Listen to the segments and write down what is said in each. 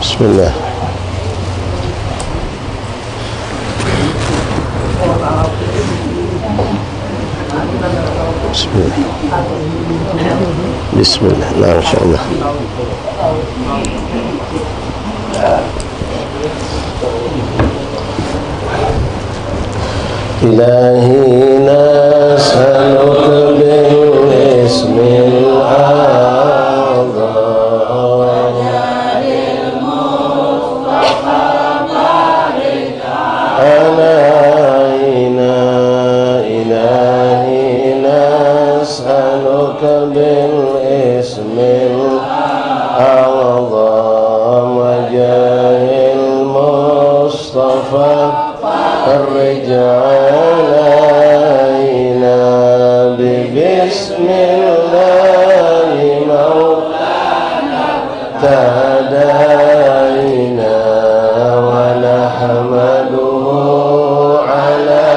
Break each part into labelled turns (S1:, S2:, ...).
S1: Bismillah. Bismillah. Bismillah. Nah, insyaallah. Ilahi nas'aluka bil ismil فرج علينا ببسم الله مولانا تهدينا ونحمده على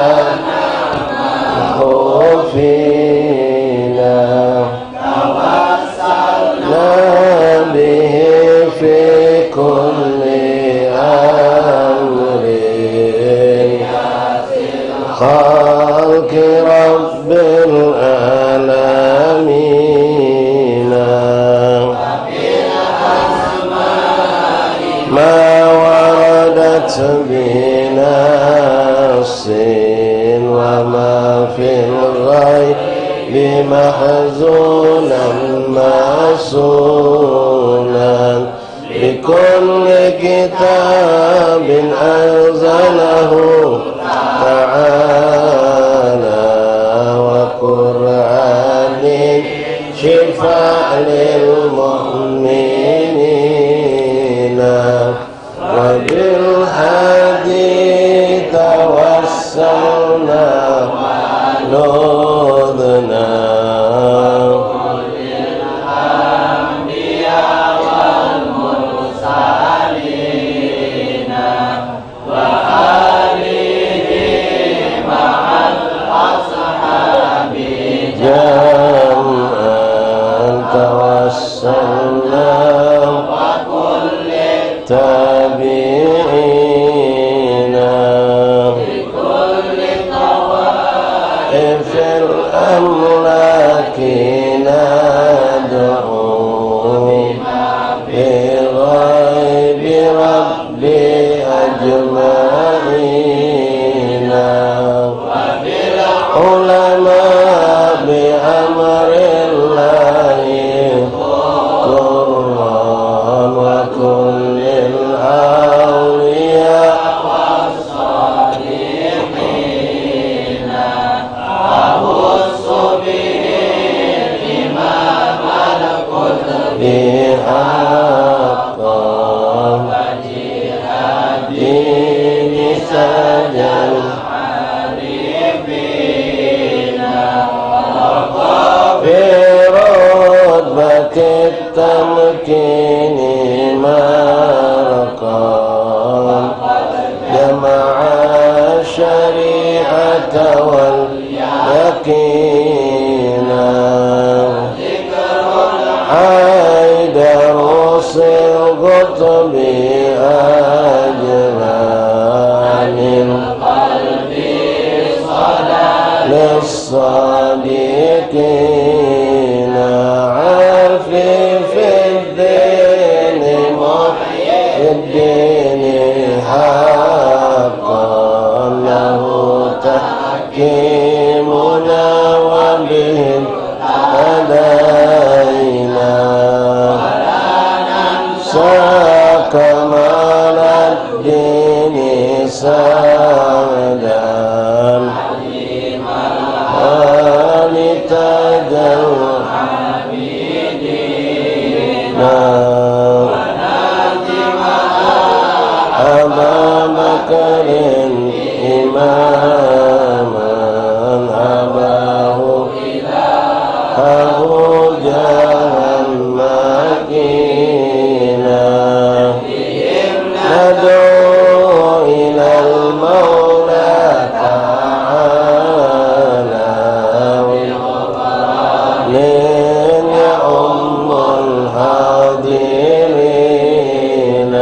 S1: خوفنا توسلنا به في كل خلق رب العالمين ما وردت بنص وما في الغيب محزونا مسونا بكل كتاب أنزله تعالى وقرآن شفاء للمؤمنين وبالهدي توسلنا ونذنا تابعين بكل طوائف الأملاك ندعو بغيب ربي أجمعين وبالعلماء بأمر الله قرآن وكل الأولياء والصالحين أخص به الإمام ملكوت بحقا وجهادين سجل حريفين وقفي رتبة التمكين مرقا جمع الشريعة واليقين حيدر صيغة بأجلال القلب صلاة للصادقين عافي في الدين محيي الدين حقا له تحكيمنا وبه هدينا ولا ننسى كمال الدين سعدا حليم الحال تجل حميدنا أبا بكر إماما أباه إلهه جهنمكينا ندعو إلى المولى تعالى وغفران يعم الحاضرين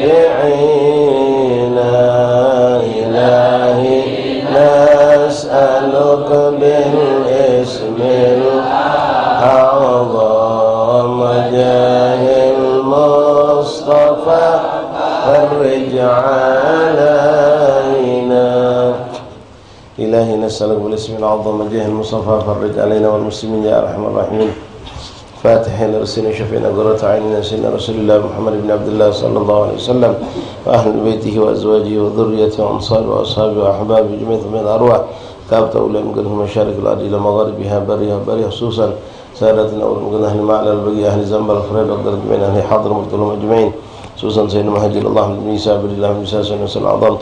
S1: شفيعنا إلهي نسألك بالاسم الأعظم جاه المصطفى فرج علينا إلهي نسألك بالاسم الأعظم جاه المصطفى فرج علينا والمسلمين يا أرحم الراحمين فاتحين لرسولنا شفينا قرة عيننا سيدنا رسول الله محمد بن عبد الله صلى الله عليه وسلم وأهل بيته وأزواجه وذريته وأنصاره وأصحابه وأحبابه جميع من الأرواح كافة أولئك من مشارق الأرض إلى مغاربها برها وبرها خصوصا سادتنا أولئك أهل المعلى البقية أهل زنبل الفريد والدرج من أهل حاضر مقتلهم أجمعين خصوصا سيدنا مهاجر الله بن عيسى بن الله بن عيسى سنة الأعظم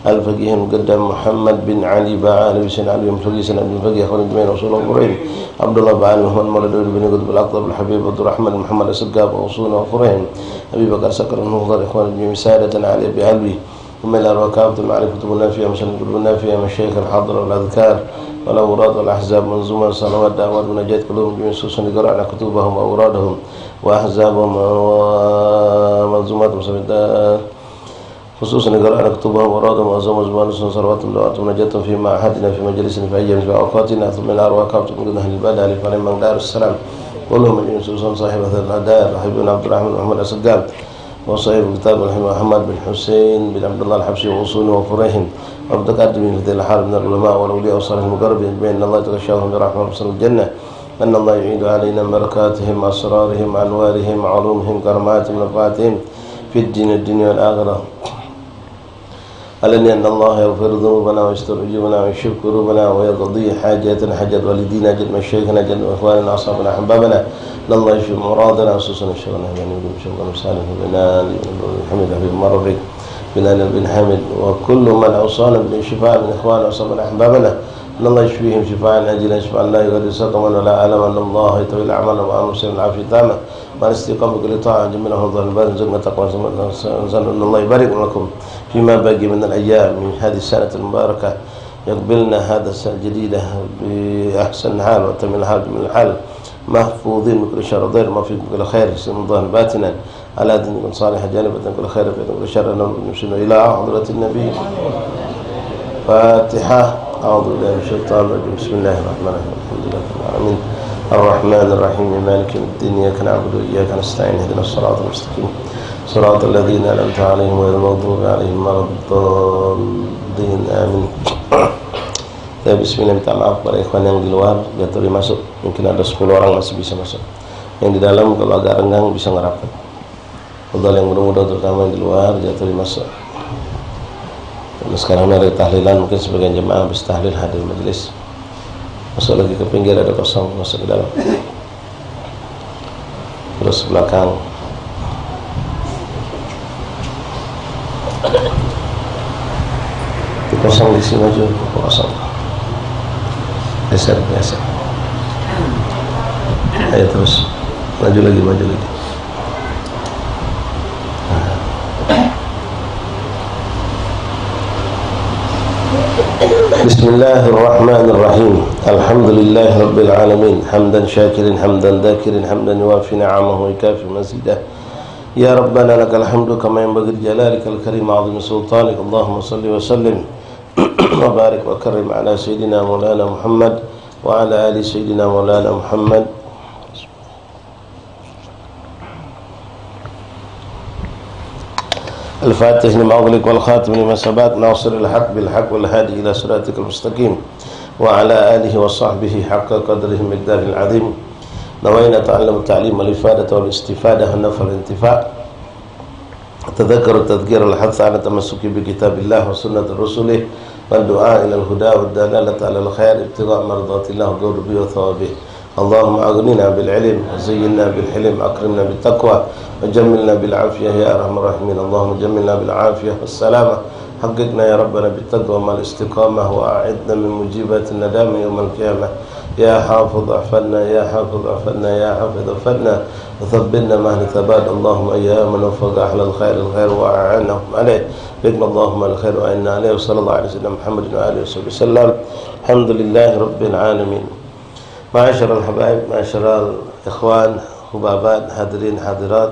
S1: الفقيه المقدم محمد بن علي باعالي بن علي بن فقيه سنة بن فقيه أخوان الجمعين رسول الله القرآن عبد الله باعالي محمد مولد بن قطب الأقطب الحبيب عبد الرحمن محمد السقاب وصولنا وفرهم أبي بكر سكر النهضر إخوان الجميع سادة علي بقلبي ثم إلى الركاب المعرفة كتب النافية مشان كتب النافية مشايخ الحاضر والأذكار والأوراد والأحزاب منظومة صلوات دعوات مناجات قلوبهم جميع خصوصا قرأنا كتبهم وأورادهم وأحزابهم ومنظومات مسجدات خصوصا قرأنا كتبهم وأورادهم وأعظم زمان صلواتهم دعواتهم مناجاتهم في معهدنا في مجلسنا في أيام في أوقاتنا ثم إلى الركاب من أهل البلد أهل فلان من دار السلام كلهم جميع خصوصا صاحب الدار حبيبنا عبد الرحمن محمد السقام وصاحب الكتاب محمد بن حسين بن عبد الله الحبشي وصوله وفريهم ومتقدمين في الحال من العلماء والأولياء والصالحين المقربين بأن الله يتغشاهم برحمة وبصر الجنة أن الله يعيد علينا بركاتهم أسرارهم أنوارهم علومهم كراماتهم نفعاتهم في الدنيا والآخرة ألني أن الله يغفر ذنوبنا ويستر عيوبنا ويشف كروبنا ويقضي حاجاتنا حاجات والدينا جل مشايخنا جل إخواننا أصحابنا أحبابنا أن الله يشفي مرادنا خصوصا الشيخنا يعني يقول شيخنا مسالم بن حمد حبيب مربي بن بن حمد وكل من أوصانا بالشفاء من إخواننا وأصحابنا أحبابنا أن الله يشفيهم شفاء عاجلا شفاء لا يغادر سقما ولا ألما أن الله يطوي الأعمال وأمر سير العافية تامة وأن استقام بكل طاعة جميعا وظهر البارد زقنا تقوى أن الله يبارك لكم فيما باقي من الأيام من هذه السنة المباركة يقبلنا هذا السنة الجديدة بأحسن حال وتم الحال من الحال محفوظين من كل شر ضير ما فيكم كل خير سن ظاهر باطنا على دين صالح جانبة كل خير كل شر نمشي إلى حضرة النبي فاتحة أعوذ بالله من الشيطان الرجيم بسم الله الرحمن الرحيم الحمد لله رب العالمين الرحمن الرحيم مالك يوم الدين إياك نعبد وإياك نستعين اهدنا الصراط المستقيم صراط الذين أنعمت عليهم غير المغضوب عليهم ولا الضالين آمين. Ya, bismillah, minta maaf para ikhwan yang di luar jatuh masuk, mungkin ada 10 orang masih bisa masuk. Yang di dalam kalau agak renggang bisa ngerapat. Fadhal yang mudah-mudah terutama yang di luar jatuh masuk. Dan sekarang ada tahlilan, mungkin sebagian jemaah habis tahlil hadir majelis. Masuk lagi ke pinggir ada kosong, masuk ke dalam. Terus ke belakang. Kosong di sini aja, kosong. Biasa. Ayo terus, maju lagi. Bismillahirrahmanirrahim. Alhamdulillahi rabbil alamin. Hamdan syakirin, hamdan dhakirin, hamdan yuwafi ni'amahu wa yukafi mazidah. Ya Rabbana lakal hamdu kama yanbaghi li jalalika al-karim 'azimi sultanik. Allahumma salli wa sallim وبارك وكرم على سيدنا مولانا محمد وعلى آل سيدنا مولانا محمد. الفاتح لما أغلق والخاتم لما سبق ناصر الحق بالحق والهادي إلى صراطك المستقيم وعلى آله وصحبه حق قدره مقداره العظيم. نوينا تعلم التعليم والإفادة والاستفادة والنفع والانتفاع. تذكر التذكير الحث على التمسك بكتاب الله وسنة رسله والدعاء إلى الهدى والدلالة على الخير ابتغاء مرضات الله وقرب وثوابه. اللهم أغننا بالعلم وزينا بالحلم أكرمنا بالتقوى وجملنا بالعافية يا أرحم الراحمين. اللهم جملنا بالعافية والسلامة حققنا يا ربنا بالتقوى مع الاستقامة وأعدنا من مجيبات الندامة يوم القيامة. يا حافظ احفظنا يا حافظ احفظنا يا حافظ احفظنا وثبتنا مع الثبات. اللهم يا من وفق أهل الخير وأعانهم عليه بكم اللهم الخير وأعنا عليه. وصلى الله على سيدنا محمد وآله وصحبه وسلم. الحمد لله رب العالمين. معاشر الحبايب، معاشر الإخوان، حبابات، hadirin hadirat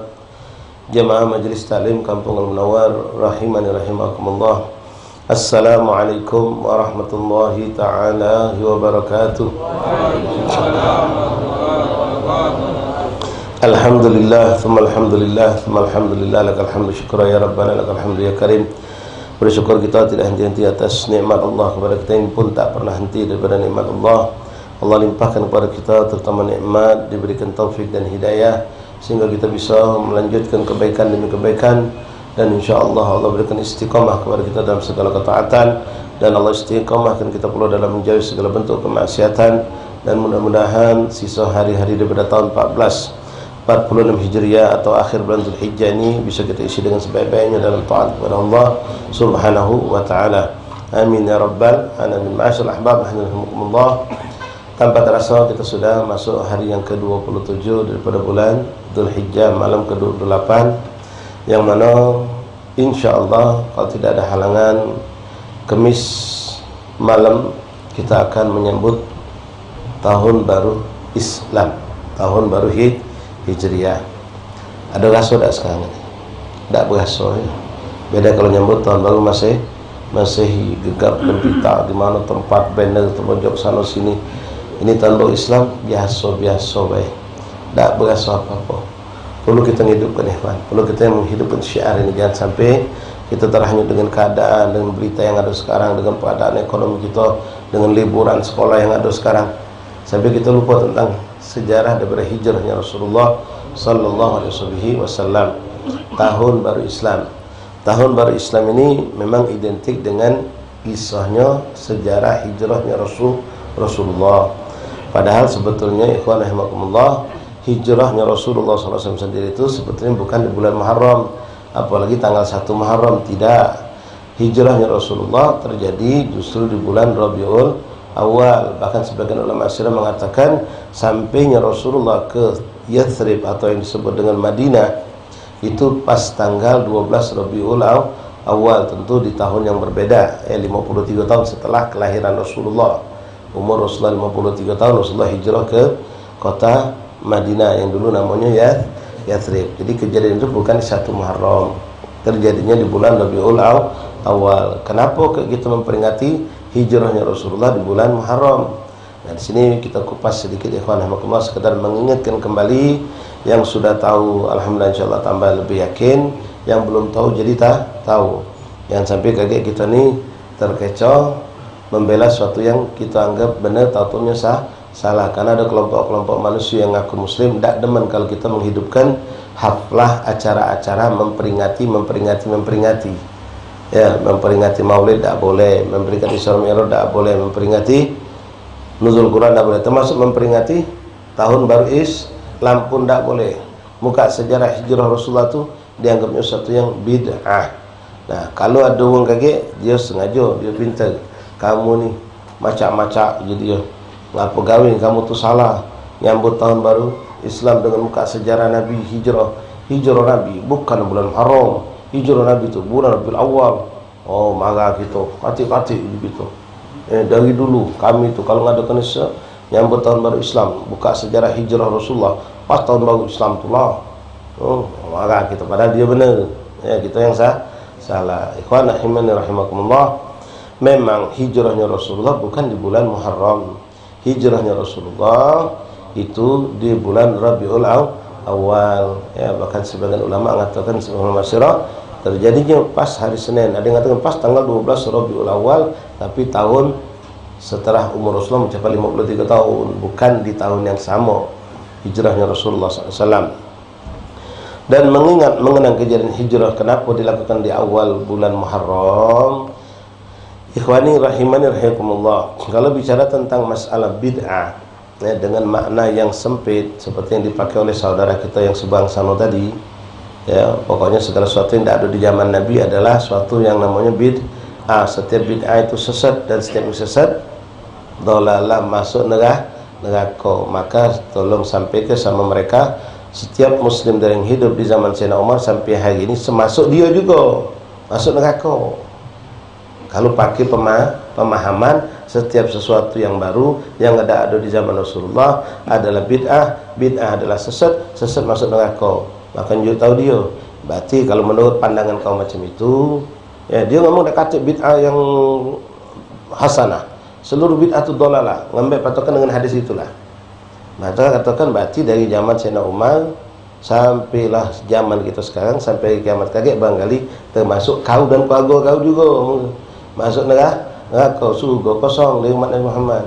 S1: Jamaah Majelis Taklim Kampung Al-Munawwar rahimani rahimakumullah. Assalamualaikum warahmatullahi taala wabarakatuh. Alhamdulillah, thumma alhamdulillah, thumma alhamdulillah, lakal hamdu syukra ya Rabbana, lakal hamdu ya Karim. Bersyukur kita tidak henti-henti atas nikmat Allah kepada kita ini pun tak pernah henti daripada nikmat Allah. Allah limpahkan kepada kita terutama nikmat, diberikan taufik dan hidayah sehingga kita bisa melanjutkan kebaikan demi kebaikan, dan insyaAllah Allah berikan istiqamah kepada kita dalam segala ketaatan, dan Allah istiqamahkan kita pula dalam menjauhi segala bentuk kemaksiatan. Dan mudah-mudahan sisa hari-hari daripada tahun 1446 Hijriah atau akhir bulan Zulhijjah ini bisa kita isi dengan sebaik-baiknya dalam taat kepada Allah Subhanahu wa taala. Amin ya rabbal alamin. Ma'asyiral ahbab rahimakumullah. Tanpa terasa kita sudah masuk hari yang ke-27 daripada bulan Zulhijjah, malam ke-28, yang mana insyaAllah kalau tidak ada halangan Kamis malam kita akan menyambut tahun baru Islam, tahun baru Hijriah. Ada rasa tak sekarang ini? Tak berasa ya? Beda kalau nyambut tahun baru masih gegap gempita di mana tempat banner terpojok sana sini. Ini tahun baru Islam biasa-biasa baik. Tak berasa apa-apa. Perlu kita menghidupkan ikhwan, perlu kita menghidupkan syiar ini. Jangan sampai kita terhanyut dengan keadaan, dengan berita yang ada sekarang, dengan keadaan ekonomi kita, dengan liburan sekolah yang ada sekarang, sampai kita lupa tentang sejarah daripada hijrahnya Rasulullah sallallahu alaihi wasallam. Tahun baru Islam. Tahun baru Islam ini memang identik dengan kisahnya, sejarah hijrahnya Rasulullah. Padahal sebetulnya ikhwan rahimakumullah, hijrahnya Rasulullah SAW sendiri itu sebetulnya bukan di bulan Muharram, apalagi tanggal 1 Muharram, tidak. Hijrahnya Rasulullah terjadi justru di bulan Rabiul Awal. Bahkan sebagian ulama sirah mengatakan sampainya Rasulullah ke Yathrib atau yang disebut dengan Madinah itu pas tanggal 12 Rabiul Awal, tentu di tahun yang berbeda, 53 tahun setelah kelahiran Rasulullah. Umur Rasulullah 53 tahun, Rasulullah hijrah ke kota Madinah yang dulu namanya Yathrib. Jadi kejadian itu bukan di 1 Muharram, terjadinya di bulan Rabiul Awal. Kenapa kita memperingati hijrahnya Rasulullah di bulan Muharram? Nah, di sini kita kupas sedikit ikhwan rahimakumullah, sekedar mengingatkan kembali. Yang sudah tahu alhamdulillah insyaallah tambah lebih yakin, yang belum tahu jadi tahu. Yang sampai kaget kita ni terkecoh membela sesuatu yang kita anggap benar, tahu-tahunya salah. Karena ada kelompok-kelompok manusia yang ngaku muslim tak demen kalau kita menghidupkan haflah, acara-acara memperingati ya, memperingati maulid tak boleh, memperingati Isra Mi'raj tak boleh, memperingati nuzul Quran tak boleh, termasuk memperingati tahun baru Islam pun tak boleh. Muka sejarah hijrah Rasulullah tu dianggapnya sesuatu yang bid'ah. Nah, kalau ada orang kaget, dia sengaja, dia pintar, kamu ni macam-macam jadi dia ngapa gawin kamu tu salah nyambut tahun baru Islam dengan muka sejarah Nabi hijrah Nabi bukan bulan Haram, hijrah Nabi tu bulan Rabiul Awal. Oh, marah kita katik-katik gitu. Dari dulu kami tu kalau ngadakan nyambut tahun baru Islam buka sejarah hijrah Rasulullah pas tahun baru Islam tu lah. Oh, marah kita, padahal dia benar ya, kita yang salah. Ikhwan rahimakumullah, memang hijrahnya Rasulullah bukan di bulan Muharram. Hijrahnya Rasulullah itu di bulan Rabiul Awal ya. Bahkan sebagian ulama mengatakan, sebagian ulama sirah, terjadinya pas hari Senin. Ada yang mengatakan pas tanggal 12 Rabiul Awal, tapi tahun setelah umur Rasulullah mencapai 53 tahun, bukan di tahun yang sama hijrahnya Rasulullah SAW. Dan mengenang kejadian hijrah kenapa dilakukan di awal bulan Muharram, ikhwani rahimani rahimakumullah, kalau bicara tentang masalah bid'ah ya, dengan makna yang sempit seperti yang dipakai oleh saudara kita yang sebangsana tadi ya, pokoknya segala sesuatu yang tidak ada di zaman Nabi adalah suatu yang namanya bid'ah. Setiap bid'ah itu sesat, dan setiap sesat dolalah, masuk neraka. Maka tolong sampaikan sama mereka, setiap muslim dari yang hidup di zaman Sayyidina Umar sampai hari ini, termasuk dia juga masuk neraka. Kalau pakai pemahaman setiap sesuatu yang baru yang ada di zaman Rasulullah adalah bid'ah, bid'ah adalah sesat, sesat masuk neraka. Maka juga tahu dia Berarti kalau menurut pandangan kaum macam itu, ya dia ngomong dah kata bid'ah yang hasanah. Seluruh bid'ah itu dolalah. Ngambil patokan dengan hadis itulah. Maka katakan berarti dari zaman Sayyidina Umar sampailah zaman kita sekarang, sampai kiamat kaget barangkali termasuk kau dan keluarga kau juga masuk neraka surga kosong dari umat Nabi Muhammad.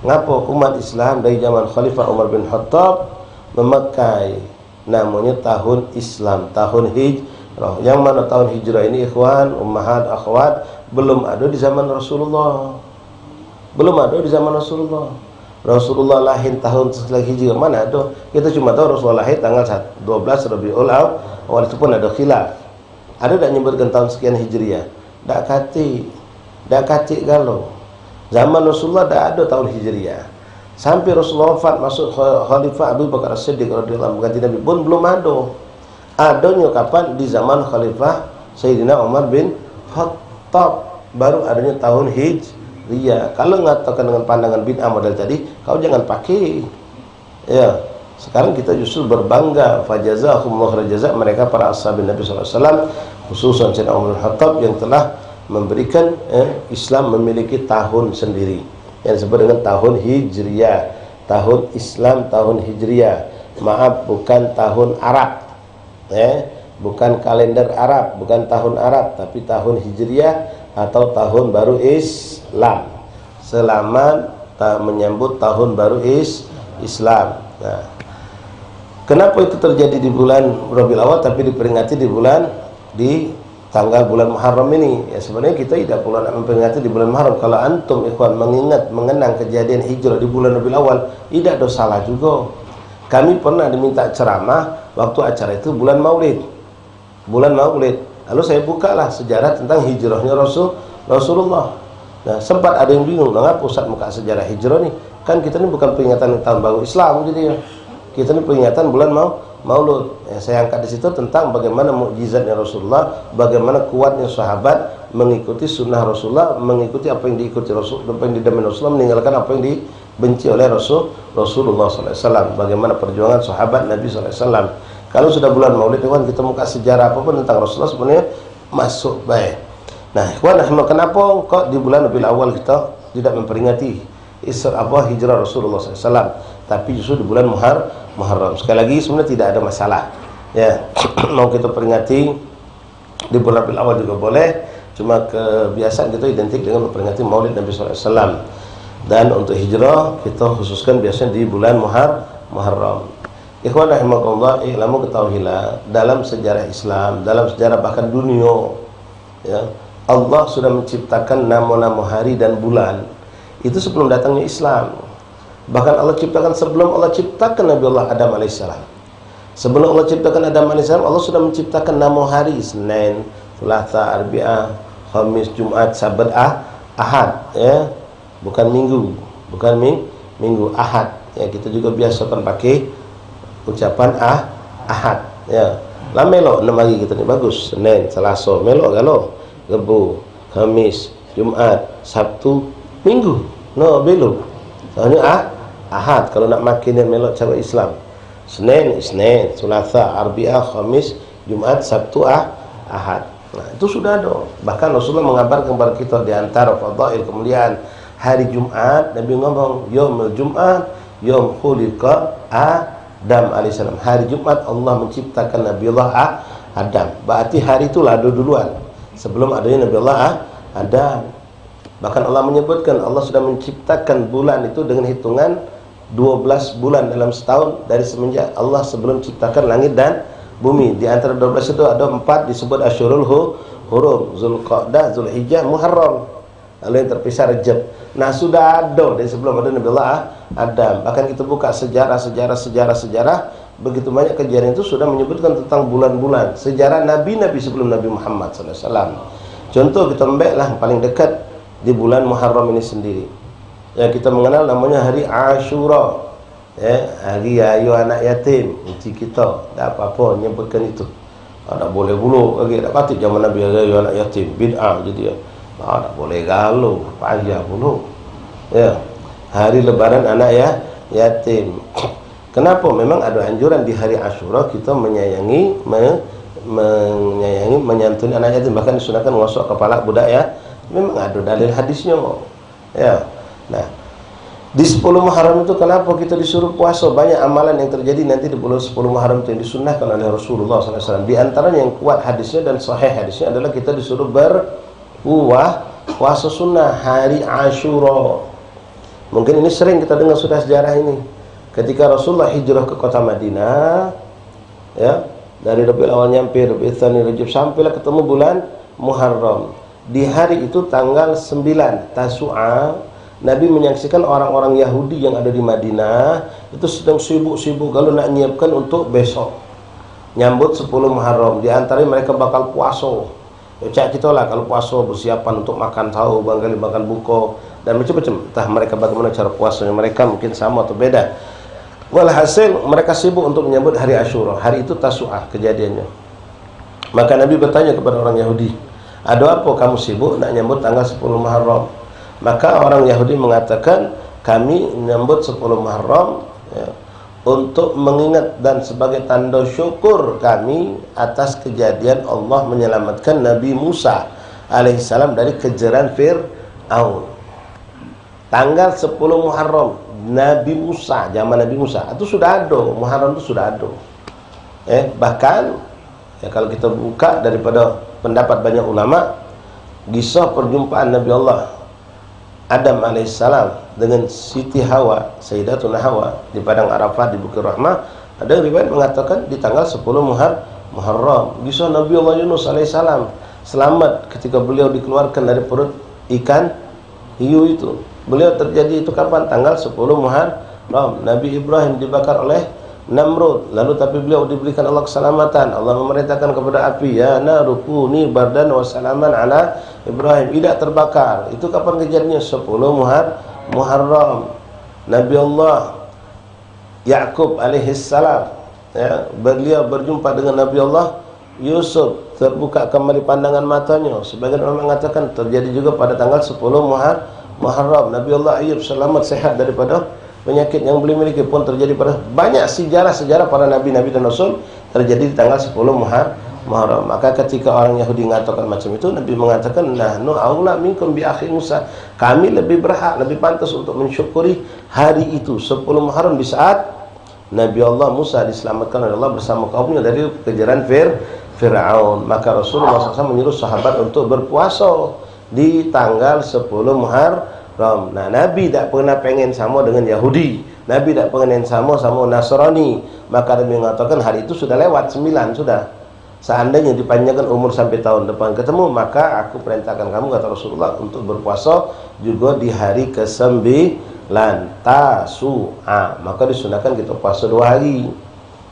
S1: Ngapa umat Islam dari zaman Khalifah Umar bin Khattab memakai namanya tahun Islam, tahun Hijrah. Yang mana tahun Hijrah ini ikhwan, ummahat, akhwat belum ada di zaman Rasulullah. Belum ada di zaman Rasulullah. Rasulullah lahir tahun setelah Hijrah mana ada? Kita cuma tahu Rasulullah lahir tanggal 12 Rabiul Awal, itu pun ada khilaf. Ada tak nyebutkan tahun sekian Hijriah? Tak katik galau. Zaman Rasulullah tak ada tahun Hijriah. Sampai Rasulullah wafat masuk Khalifah Abu Bakar As-Siddiq radhiyallahu anhu ganti Nabi pun belum ada. Adanya kapan? Di zaman Khalifah Sayyidina Umar bin Khattab, baru adanya tahun Hijriah. Kalau mengatakan dengan pandangan bid'ah model tadi, kau jangan pakai. Ya, sekarang kita justru berbangga, fajazahumullah khairal jazaa, mereka para ashabin Nabi sallallahu alaihi wasallam, khususan Sayyidina Umar bin Khattab yang telah memberikan Islam memiliki tahun sendiri yang disebut dengan tahun Hijriah. Tahun Islam, tahun Hijriah. Maaf, bukan tahun Arab. Bukan kalender Arab, bukan tahun Arab, tapi tahun Hijriah atau tahun baru Islam. Selamat menyambut tahun baru Islam. Nah, kenapa itu terjadi di bulan Rabiul Awal tapi diperingati di tanggal bulan Muharram ini? Ya sebenarnya kita tidak perlu nak memperingati di bulan Muharram. Kalau antum ikhwan mengenang kejadian hijrah di bulan Rabiul Awal, tidak ada salah juga. Kami pernah diminta ceramah waktu acara itu bulan Maulid. Lalu saya bukalah sejarah tentang hijrahnya Rasulullah. Nah, sempat ada yang bingung, mengapa Ustaz muka sejarah hijrah nih? Kan kita ini bukan peringatan tahun baru Islam, jadi ya. Kita ini peringatan bulan Maulud. Ya, saya angkat di situ tentang bagaimana mukjizatnya Rasulullah, bagaimana kuatnya sahabat mengikuti sunnah Rasulullah, mengikuti apa yang diikuti Rasul, apa yang didemani Rasulullah, meninggalkan apa yang dibenci oleh Rasulullah SAW. Bagaimana perjuangan sahabat Nabi SAW. Kalau sudah bulan Maulid, ikhwan, kita muka sejarah apapun tentang Rasulullah sebenarnya masuk baik. Nah, ikhwan, kenapa kok di bulan Rabiul Awal kita tidak memperingati hijrah Rasulullah SAW, tapi justru di bulan Muharram? Sekali lagi sebenarnya tidak ada masalah. Ya, mau kita peringati di bulan Rabiul Awal juga boleh. Cuma kebiasaan kita identik dengan memperingati Maulid Nabi SAW. Dan untuk hijrah kita khususkan biasanya di bulan Muharram. Ikhwan rahimakumullah, ilmu ketahuilah dalam sejarah Islam, dalam sejarah bahkan dunia, ya, Allah sudah menciptakan nama-nama hari dan bulan itu sebelum datangnya Islam. Bahkan Allah ciptakan sebelum Allah ciptakan Nabi Allah Adam alaihissalam. Sebelum Allah ciptakan Adam alaihissalam, Allah sudah menciptakan nama hari: Senin, Selasa, Arbi'ah, Khamis, Jumat, Sabat, Ahad, ya. Bukan minggu, bukan minggu, Ahad. Ya, kita juga biasa kan pakai ucapan Ahad, ya. Lah melok 6 hari kita ni bagus. Senin, Selasa, melok galo. Rabu, Khamis, Jumat, Sabtu, Minggu. No, belum. Soalnya Ahad kalau nak makin yang melok cara Islam. Senin, Selasa, Arbi'ah, Khamis, Jumat, Sabtu, Ahad. Nah, itu sudah ada. Bahkan Rasulullah mengabarkan kepada kita di antara fadail kemuliaan hari Jumat, Nabi ngomong, Yaumul Jum'ah, Yaum khuliqa Adam alaihissalam. Hari Jumat Allah menciptakan Nabi Allah Adam. Berarti hari itulah ada duluan sebelum adanya Nabi Allah Adam. Bahkan Allah menyebutkan Allah sudah menciptakan bulan itu dengan hitungan 12 bulan dalam setahun dari semenjak Allah sebelum menciptakan langit dan bumi. Di antara 12 itu ada 4 disebut Asyurul Hurum, Zulqa'dah, Zulhijjah, Muharram. Lalu yang terpisah Rajab. Nah, sudah ada dari sebelum ada Nabi Allah Adam. Bahkan kita buka sejarah, begitu banyak kejadian itu sudah menyebutkan tentang bulan-bulan. Sejarah Nabi-Nabi sebelum Nabi Muhammad SAW. Contoh kita ambillah paling dekat di bulan Muharram ini sendiri. Yang kita mengenal namanya hari Ashura. Ya, hari ayu anak yatim. Inti kita tak apa-apa menyebutkan itu. Tak boleh bulu lagi, tak patut zaman Nabi hari ayu anak yatim. Bid'ah jadi ya. Tak boleh galau, payah bulu. Ya. Hari lebaran anak yatim. Kenapa? Memang ada anjuran di hari Ashura kita menyayangi, menyayangi, menyantuni anak yatim, bahkan disunahkan mengosok kepala budak ya. Memang ada dalil hadisnya. Ya. Nah, di 10 Muharram itu kenapa kita disuruh puasa? Banyak amalan yang terjadi nanti di bulan 10 Muharram itu yang disunahkan oleh Rasulullah SAW. Di antaranya yang kuat hadisnya dan sahih hadisnya adalah kita disuruh puasa sunnah hari Ashura. Mungkin ini sering kita dengar sudah sejarah ini. Ketika Rasulullah hijrah ke kota Madinah, ya, dari Rabiul Awal nyampe Rabiul Tsani, Rajab, sampailah ketemu bulan Muharram. Di hari itu tanggal 9 Tasu'a, Nabi menyaksikan orang-orang Yahudi yang ada di Madinah itu sedang sibuk-sibuk kalau nak nyiapkan untuk besok nyambut 10 Muharram. Di antaranya mereka bakal puasa. Cak kita lah kalau puasa bersiapan untuk makan tahu, bangkali makan buko dan macam-macam. Entah mereka bagaimana cara puasanya mereka, mungkin sama atau beda. Walhasil mereka sibuk untuk menyambut hari Ashura. Hari itu Tasu'ah kejadiannya. Maka Nabi bertanya kepada orang Yahudi, ada apa kamu sibuk nak nyambut tanggal 10 Muharram? Maka orang Yahudi mengatakan, kami menyambut 10 Muharram ya, untuk mengingat dan sebagai tanda syukur kami atas kejadian Allah menyelamatkan Nabi Musa alaihissalam dari kejaran Fir'aun. Tanggal 10 Muharram Nabi Musa, zaman Nabi Musa itu sudah ada, Muharram itu sudah ada. Bahkan ya, kalau kita buka daripada pendapat banyak ulama, kisah perjumpaan Nabi Allah Adam alaihissalam dengan Siti Hawa, Sayyidatuna Hawa di padang Arafah di Bukit Rahmah, ada riwayat mengatakan di tanggal 10 Muharram. Kisah Nabi Allah Yunus alaihissalam selamat ketika beliau dikeluarkan dari perut ikan hiu itu. Beliau terjadi itu kapan? Tanggal 10 Muharram. Nabi Ibrahim dibakar oleh Namrud, lalu tapi beliau diberikan Allah keselamatan. Allah memerintahkan kepada api, ya narukuni bardan wa salaman ala Ibrahim, tidak terbakar. Itu kapan kejadiannya? 10 Muharram. Nabi Allah Ya'qub alaihissalam ya, beliau berjumpa dengan Nabi Allah Yusuf, terbuka kembali pandangan matanya. Sebagian orang mengatakan terjadi juga pada tanggal 10 Muharram. Nabi Allah Ayub selamat sehat daripada penyakit yang beliau miliki pun terjadi pada banyak sejarah-sejarah para nabi-nabi dan rasul terjadi di tanggal 10 Muharram. Maka ketika orang Yahudi mengatakan macam itu, Nabi mengatakan, nahnu aula minkum bi akhi Musa, kami lebih berhak, lebih pantas untuk mensyukuri hari itu 10 Muharram di saat Nabi Allah Musa diselamatkan oleh Allah bersama kaumnya dari kejaran Fir'aun. Maka Rasulullah SAW menyuruh sahabat untuk berpuasa di tanggal 10 Muharram. Nah, Nabi tak pernah pengen sama dengan Yahudi, Nabi tak pengen sama Nasrani. Maka Nabi mengatakan hari itu sudah lewat 9 sudah. Seandainya dipanjangkan umur sampai tahun depan ketemu, maka aku perintahkan kamu, kata Rasulullah, untuk berpuasa juga di hari ke-9 Tasu'a. Maka disunahkan kita puasa 2 hari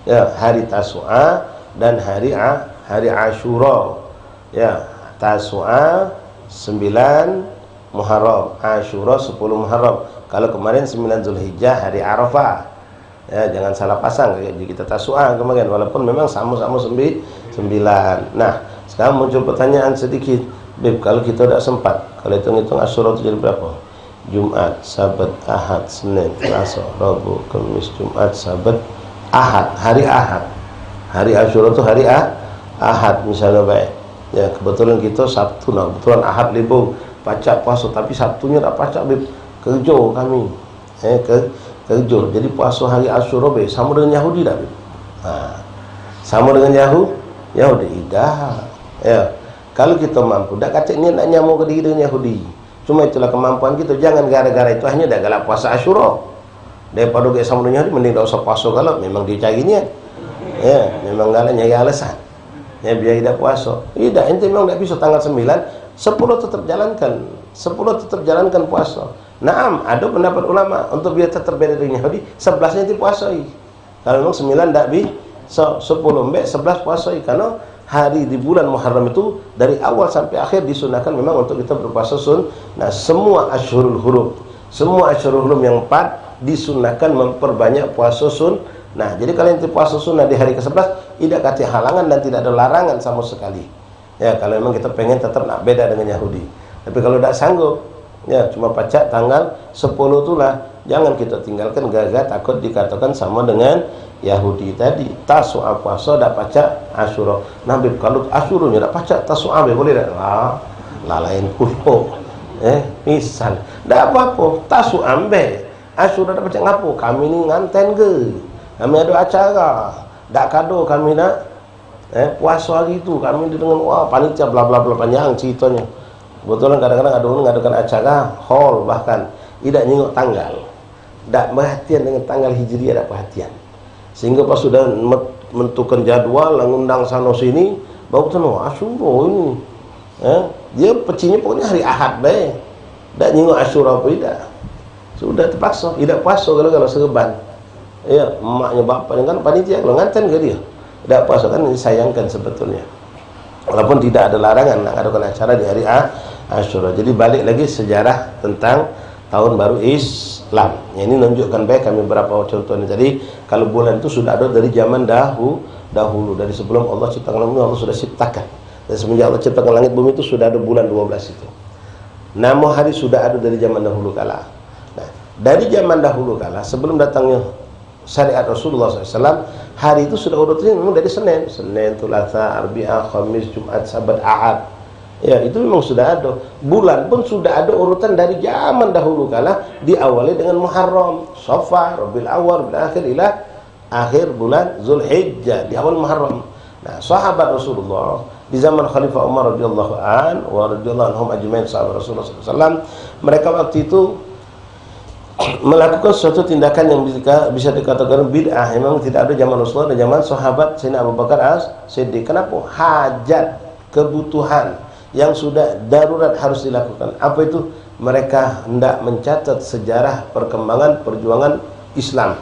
S1: ya, hari Tasu'a dan hari Ashura ya. Tasu'a 9 Muharram, Ashura 10 Muharram. Kalau kemarin 9 Zulhijjah hari Arafah ya, jangan salah pasang kayak kita Tasu'a kemarin, walaupun memang sama-sama 9. Nah, sekarang muncul pertanyaan sedikit, Beb, kalau kita tidak sempat, kalau hitung-hitung Ashura itu jadi berapa? Jumat, Sabat, Ahad, Senin, Selasa, Rabu, Kamis, Jumat, Sabat, Ahad, hari Ahad. Hari Ashura itu hari Ahad misalnya baik. Ya, kebetulan kita Sabtu, nah kebetulan Ahad libur, pacak puasa, tapi Sabtunya tak pacak, Beb, kerja kami. Kerja. Jadi puasa hari Ashura Beb, sama dengan Yahudi tak, Beb? Sama dengan Yahudi dah. Ya. Kalau kita mampu, tak kata ni nak nyamuk ke diri dengan Yahudi. Cuma itulah kemampuan kita. Jangan gara-gara itu hanya dah galak puasa Ashura. Daripada gaya sama dengan Yahudi, mending tak usah puasa kalau memang dia cari niat. Ya, memang galak nyari alasan. Ya, biar tidak puasa. Tidak, ente memang tak bisa tanggal 9, 10 tetap jalankan. 10 tetap jalankan puasa. Naam, ada pendapat ulama untuk biar tetap beda dengan Yahudi, 11-nya dipuasai. Kalau memang 9 tak bisa, 10 mbak 11 puasai. Karena hari di bulan Muharram itu dari awal sampai akhir disunahkan memang untuk kita berpuasa Nah, semua Ashhurul Hurum, semua Ashhurul Hurum yang 4 disunahkan memperbanyak puasa Nah, jadi kalau yang puasa sunnah di hari ke-11 tidak kata halangan dan tidak ada larangan sama sekali. Ya, kalau memang kita pengen tetap nak beda dengan Yahudi. Tapi kalau tidak sanggup, Ya, cuma pacak tanggal 10 itulah. Jangan kita tinggalkan gara-gara takut dikatakan sama dengan Yahudi tadi. Tasu'a puasa dak pacak Asyura. Nabi kalau Asyuranya dak pacak Tasu'a boleh dak? Lain kulo. Misal dak apa-apa Tasu'a ambe. Asyura dak pacak ngapo? Kami ni nganten ke? Kami ada acara. Dak kado kami nak puasa hari itu. Kami dengan panitia bla bla bla panjang ceritanya. Betul kadang-kadang ada orang mengadakan acara hall bahkan tidak nyengok tanggal, tidak perhatian dengan tanggal hijriah, tidak perhatian, sehingga pas sudah menentukan jadwal ngundang sana sini baru tahu Asyura ini dia pecinya pokoknya hari Ahad baik, tidak nyengok Asyura apa tidak, sudah terpaksa tidak puasa kalau serban ya emaknya bapaknya kan panitia kalau nganten ke dia tidak puasa kan disayangkan sebetulnya. Walaupun tidak ada larangan nak adakan acara di hari Asyura. Jadi balik lagi sejarah tentang tahun baru Islam. Ini menunjukkan baik kami beberapa contohnya. Jadi kalau bulan itu sudah ada dari zaman dahulu dari sebelum Allah ciptakan langit bumi, Allah sudah ciptakan. Dan semenjak Allah ciptakan langit bumi itu sudah ada bulan 12 itu. Nama hari sudah ada dari zaman dahulu kala. Nah, dari zaman dahulu kala sebelum datangnya syariat Rasulullah SAW, hari itu sudah urutannya memang dari Senin, Thulatha, Arbi'ah, Khamis, Jumat, Sabat, Ahad. Ya, itu memang sudah ada. Bulan pun sudah ada urutan dari zaman dahulu kala, diawali dengan Muharram, Safar, Rabiul Awwal, berakhir ila akhir bulan Zulhijjah, di awal Muharram. Nah, sahabat Rasulullah di zaman Khalifah Umar radhiyallahu an wa radhiyallahu anhum ajmain sahabat Rasulullah SAW, mereka waktu itu melakukan suatu tindakan yang bisa dikatakan bid'ah. Memang tidak ada zaman Rasulullah dan zaman sahabat Sayyidina Abu Bakar As-Siddiq. Kenapa? Hajat, kebutuhan yang sudah darurat harus dilakukan. Apa itu? Mereka hendak mencatat sejarah perkembangan perjuangan Islam,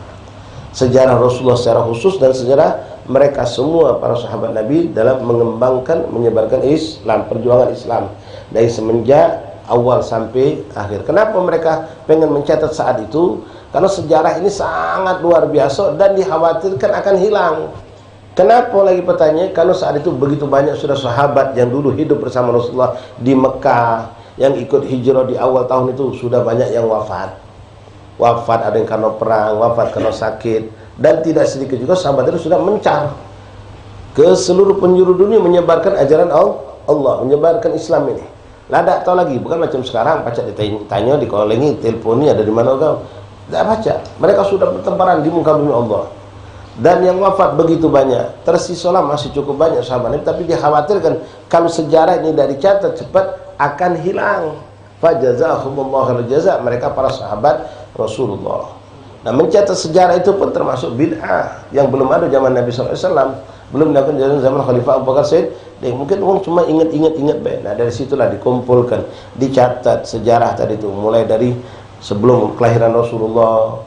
S1: sejarah Rasulullah secara khusus dan sejarah mereka semua para sahabat Nabi dalam mengembangkan, menyebarkan Islam, perjuangan Islam dari semenjak awal sampai akhir. Kenapa mereka pengen mencatat saat itu? Karena sejarah ini sangat luar biasa dan dikhawatirkan akan hilang. Kenapa lagi pertanyaan? Karena saat itu begitu banyak sudah sahabat yang dulu hidup bersama Rasulullah di Mekah, yang ikut hijrah di awal tahun itu sudah banyak yang wafat. Wafat ada yang karena perang, wafat karena sakit, dan tidak sedikit juga sahabat itu sudah mencar ke seluruh penjuru dunia menyebarkan ajaran Allah, menyebarkan Islam ini. Lah tak tahu lagi, bukan macam sekarang pacak ditanya, dikolengi, telponi ada di mana kau. Tak baca. Mereka sudah bertebaran di muka bumi Allah. Dan yang wafat begitu banyak, tersisalah masih cukup banyak sahabat Nabi, tapi dikhawatirkan kalau sejarah ini tidak dicatat cepat akan hilang. Fajazahumullahu khairal jazaa, mereka para sahabat Rasulullah. Nah, mencatat sejarah itu pun termasuk bid'ah yang belum ada zaman Nabi SAW, belum dilakukan zaman Khalifah Abu Bakar Siddiq. Mungkin orang cuma ingat baik. Nah, dari situlah dikumpulkan, dicatat sejarah tadi itu, mulai dari sebelum kelahiran Rasulullah,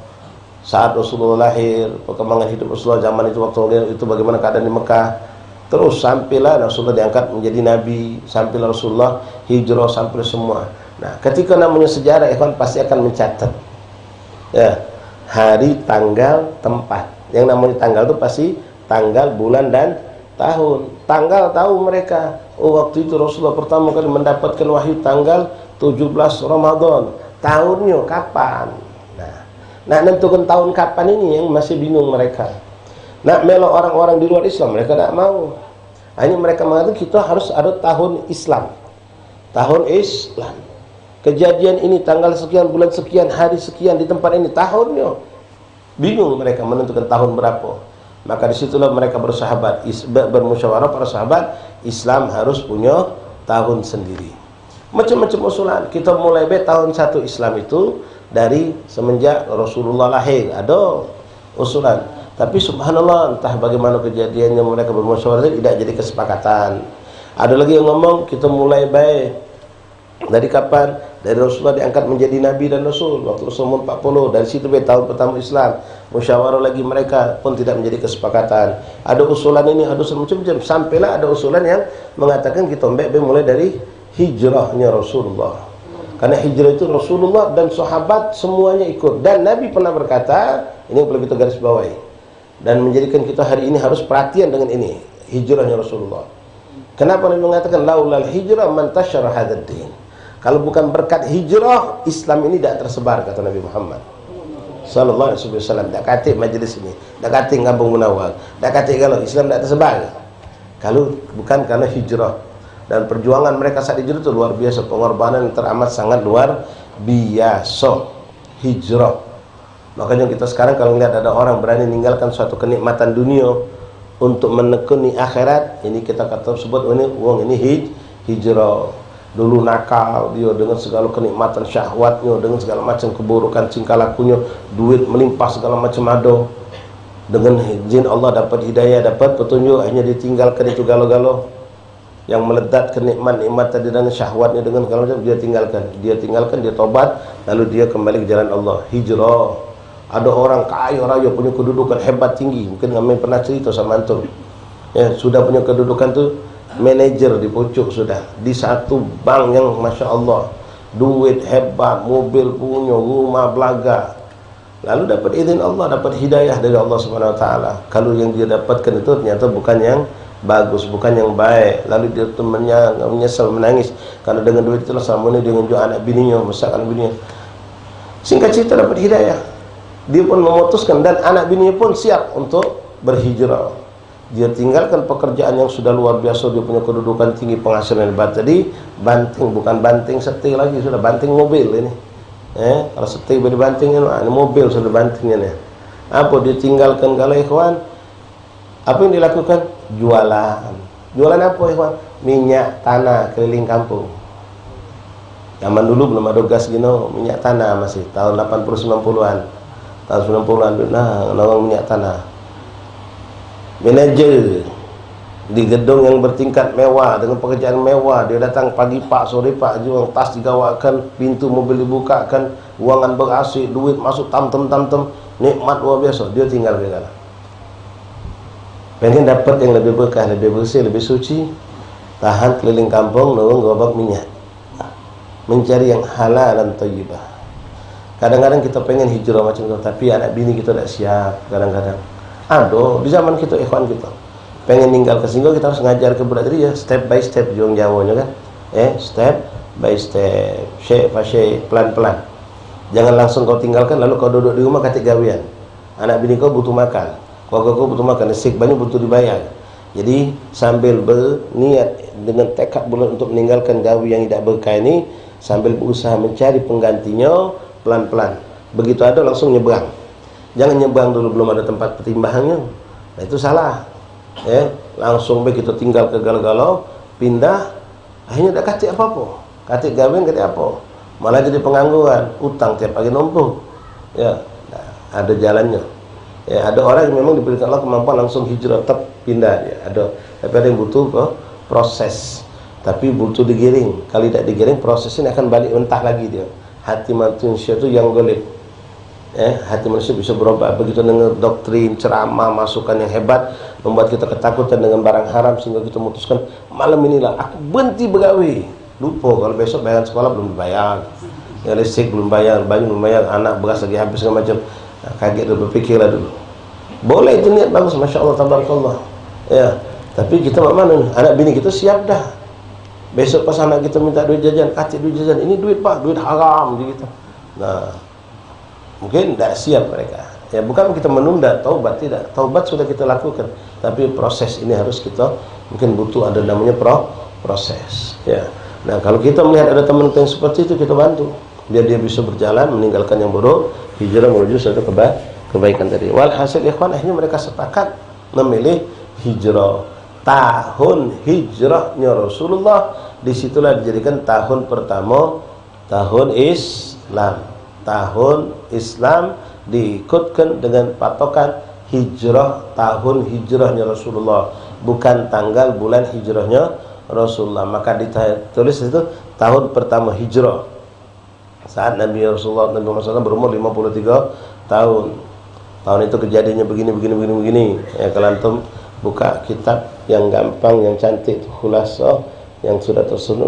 S1: saat Rasulullah lahir, perkembangan hidup Rasulullah zaman itu, waktu itu bagaimana keadaan di Mekah, terus sampailah Rasulullah diangkat menjadi Nabi, sampailah Rasulullah hijrah, sampai semua. Nah, ketika namanya sejarah, ikhwan pasti akan mencatat ya, hari, tanggal, tempat. Yang namanya tanggal itu pasti tanggal, bulan, dan tahun. Tanggal tahu mereka, oh waktu itu Rasulullah pertama kali mendapatkan wahyu tanggal 17 Ramadan. Tahunnya kapan? Nah, nentukan tahun kapan ini yang masih bingung mereka. Nak melok orang-orang di luar Islam, mereka tidak mau. Hanya mereka mengatakan kita harus ada tahun Islam. Tahun Islam. Kejadian ini tanggal sekian, bulan sekian, hari sekian di tempat ini, tahunnya. Bingung mereka menentukan tahun berapa. Maka disitulah mereka bersahabat, bermusyawarah para sahabat, Islam harus punya tahun sendiri. Macam-macam usulan. Kita mulai tahun 1 Islam itu dari semenjak Rasulullah lahir, ada usulan. Tapi subhanallah, entah bagaimana kejadiannya, mereka bermusyawarah tidak jadi kesepakatan. Ada lagi yang ngomong kita mulai baik dari kapan? Dari Rasulullah diangkat menjadi Nabi dan Rasul waktu Rasulullah 40, dari situ tahun pertama Islam. Musyawarah lagi, mereka pun tidak menjadi kesepakatan. Ada usulan ini, ada usulan macam-macam, sampailah ada usulan yang mengatakan kita mulai dari hijrahnya Rasulullah. Karena hijrah itu Rasulullah dan sahabat semuanya ikut. Dan Nabi pernah berkata, ini yang perlu kita garis bawahi, dan menjadikan kita hari ini harus perhatian dengan ini, hijrahnya Rasulullah. Kenapa Nabi mengatakan laulal hijrah man tasyara hadzal din? Kalau bukan berkat hijrah, Islam ini tidak tersebar, kata Nabi Muhammad sallallahu alaihi wasallam. Tak kata majlis ini, tak kata Kampung Munawwar, tak kata kalau Islam tak tersebar kalau bukan karena hijrah. Dan perjuangan mereka saat hijrah itu luar biasa, pengorbanan yang teramat sangat luar biasa. Hijrah. Makanya kita sekarang kalau melihat ada orang berani meninggalkan suatu kenikmatan dunia untuk menekuni akhirat, ini kita kata sebut ini hijrah. Dulu nakal dia dengan segala kenikmatan syahwatnya, dengan segala macam keburukan tingkah lakunya, duit melimpah segala macam ada. Dengan izin Allah dapat hidayah, dapat petunjuk, akhirnya ditinggalkan itu galau-galau. Yang meledat kenikmat-nikmat tadi dengan syahwatnya, dengan segala macam dia tinggalkan, dia tobat, lalu dia kembali ke jalan Allah. Hijrah. Ada orang kaya raya punya kedudukan hebat tinggi, mungkin kami pernah cerita sama antum. Ya, sudah punya kedudukan tu manajer di pucuk sudah di satu bank yang masya Allah, duit hebat, mobil punya, rumah belaga, lalu dapat izin Allah, dapat hidayah dari Allah Subhanahu Wa Taala. Kalau yang dia dapatkan itu ternyata bukan yang bagus, bukan yang baik, lalu dia temannya menyesal, menangis karena dengan duit itulah sama ini dengan jual anak bininya, besarkan bininya. Singkat cerita dapat hidayah, dia pun memutuskan dan anak bininya pun siap untuk berhijrah. Dia tinggalkan pekerjaan yang sudah luar biasa, dia punya kedudukan tinggi, penghasilan hebat. Jadi banting, bukan banting setir lagi, sudah banting mobil ini. Kalau setir boleh banting ini mobil sudah bantingnya nih. Apa dia tinggalkan kalau ikhwan? Apa yang dilakukan? Jualan. Jualan apa ikhwan? Minyak tanah keliling kampung. Zaman dulu belum ada gas gini, minyak tanah masih tahun 80-90-an. Tahun 90-an nawang minyak tanah. Manajer di gedung yang bertingkat mewah dengan pekerjaan mewah, dia datang pagi pak, sore pak, jual tas digawakan, pintu mobil dibukakan, ruangan ber-AC, duit masuk tam-tem, nikmat luar biasa. Dia tinggal di dalam. Pengen dapat yang lebih berkah, lebih bersih, lebih suci, tahan keliling kampung, nurung gerobak minyak, mencari yang halal dan thayyibah. Kadang-kadang kita pengen hijrah macam itu, tapi anak bini kita tidak siap. Kadang-kadang aduh, di zaman kita, ikhwan kita pengen tinggal ke sini, kita harus ngajar ke budak tadi ya, step by step, juang jawanya kan, step by step, syek fasyek, pelan-pelan. Jangan langsung kau tinggalkan lalu kau duduk di rumah katik gawian. Anak bini kau butuh makan, keluarga kau butuh makan, listrik banyak butuh dibayar. Jadi sambil berniat dengan tekad bulat untuk meninggalkan gawi yang tidak berkah ini, sambil berusaha mencari penggantinya pelan-pelan. Begitu ada langsung nyebrang. Jangan nyebrang dulu belum ada tempat pertimbangannya. Nah, itu salah. Langsung begitu tinggal ke galau-galau, pindah, akhirnya tak katik apa-apa. Katik gawian, katik apa? Malah jadi pengangguran, utang tiap pagi numpuk. Ya, nah, ada jalannya. Ya, ada orang yang memang diberikan Allah kemampuan langsung hijrah, tetap pindah ya. Tapi ada yang butuh proses. Tapi butuh digiring. Kalau tidak digiring, proses ini akan balik mentah lagi dia. Hati manusia itu yang golek. Hati manusia bisa berubah. Begitu dengan doktrin, ceramah, masukan yang hebat membuat kita ketakutan dengan barang haram, sehingga kita memutuskan malam inilah aku berhenti begawi. Lupa kalau besok bayaran sekolah belum dibayar, ya, listrik belum bayar, baju belum bayar, anak beras lagi habis segala macam. Nah, kaget dulu, berpikirlah dulu. Boleh itu niat bagus, masya Allah, tabarakallah. Ya, tapi kita mana? Anak bini kita siap dah. Besok pas anak kita minta duit jajan, kasih duit jajan. Ini duit pak, duit haram gitu. Nah, mungkin tidak siap mereka. Ya, bukan kita menunda taubat, tidak. Taubat sudah kita lakukan, tapi proses ini harus kita, mungkin butuh ada namanya proses. Ya. Nah, kalau kita melihat ada teman yang seperti itu, kita bantu biar dia bisa berjalan meninggalkan yang buruk, hijrah menuju suatu kebaikan tadi. Walhasil ikhwan, akhirnya mereka sepakat memilih hijrah. Tahun hijrahnya Rasulullah, disitulah dijadikan tahun pertama, tahun Islam. Tahun Islam diikutkan dengan patokan hijrah, tahun hijrahnya Rasulullah, bukan tanggal bulan hijrahnya Rasulullah. Maka ditulis itu tahun pertama hijrah, saat Nabi Rasulullah Nabi Muhammad berumur 53 tahun. Tahun itu kejadiannya begini. Ya, kalau antum buka kitab yang gampang, yang cantik, khulasah yang sudah tersusun,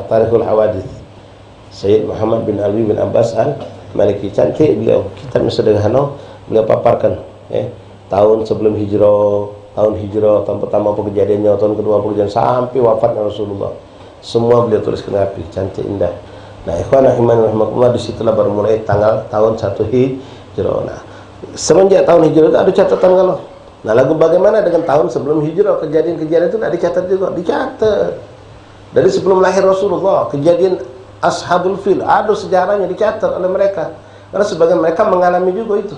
S1: Tarikhul Hawadits, Sayyid Muhammad bin Ali bin Abbas al-Maliki. Cantik beliau, kitabnya sederhana, beliau paparkan tahun sebelum hijrah, tahun hijrah, tahun pertama apa kejadiannya, tahun kedua apa kejadian, sampai wafatnya Rasulullah. semua beliau tuliskan rapi, cantik, indah. Nah, ikhwan rahiman rahimakumullah, disitulah baru mulai tahun 1 Hijrah. Nah, semenjak tahun Hijrah itu ada catatan kalau. Nah, lagu bagaimana dengan tahun sebelum Hijrah, kejadian-kejadian itu tidak dicatat juga, dicatat. Dari sebelum lahir Rasulullah, kejadian Ashabul Fil, ada sejarahnya dicatat oleh mereka. Karena sebagian mereka mengalami juga itu.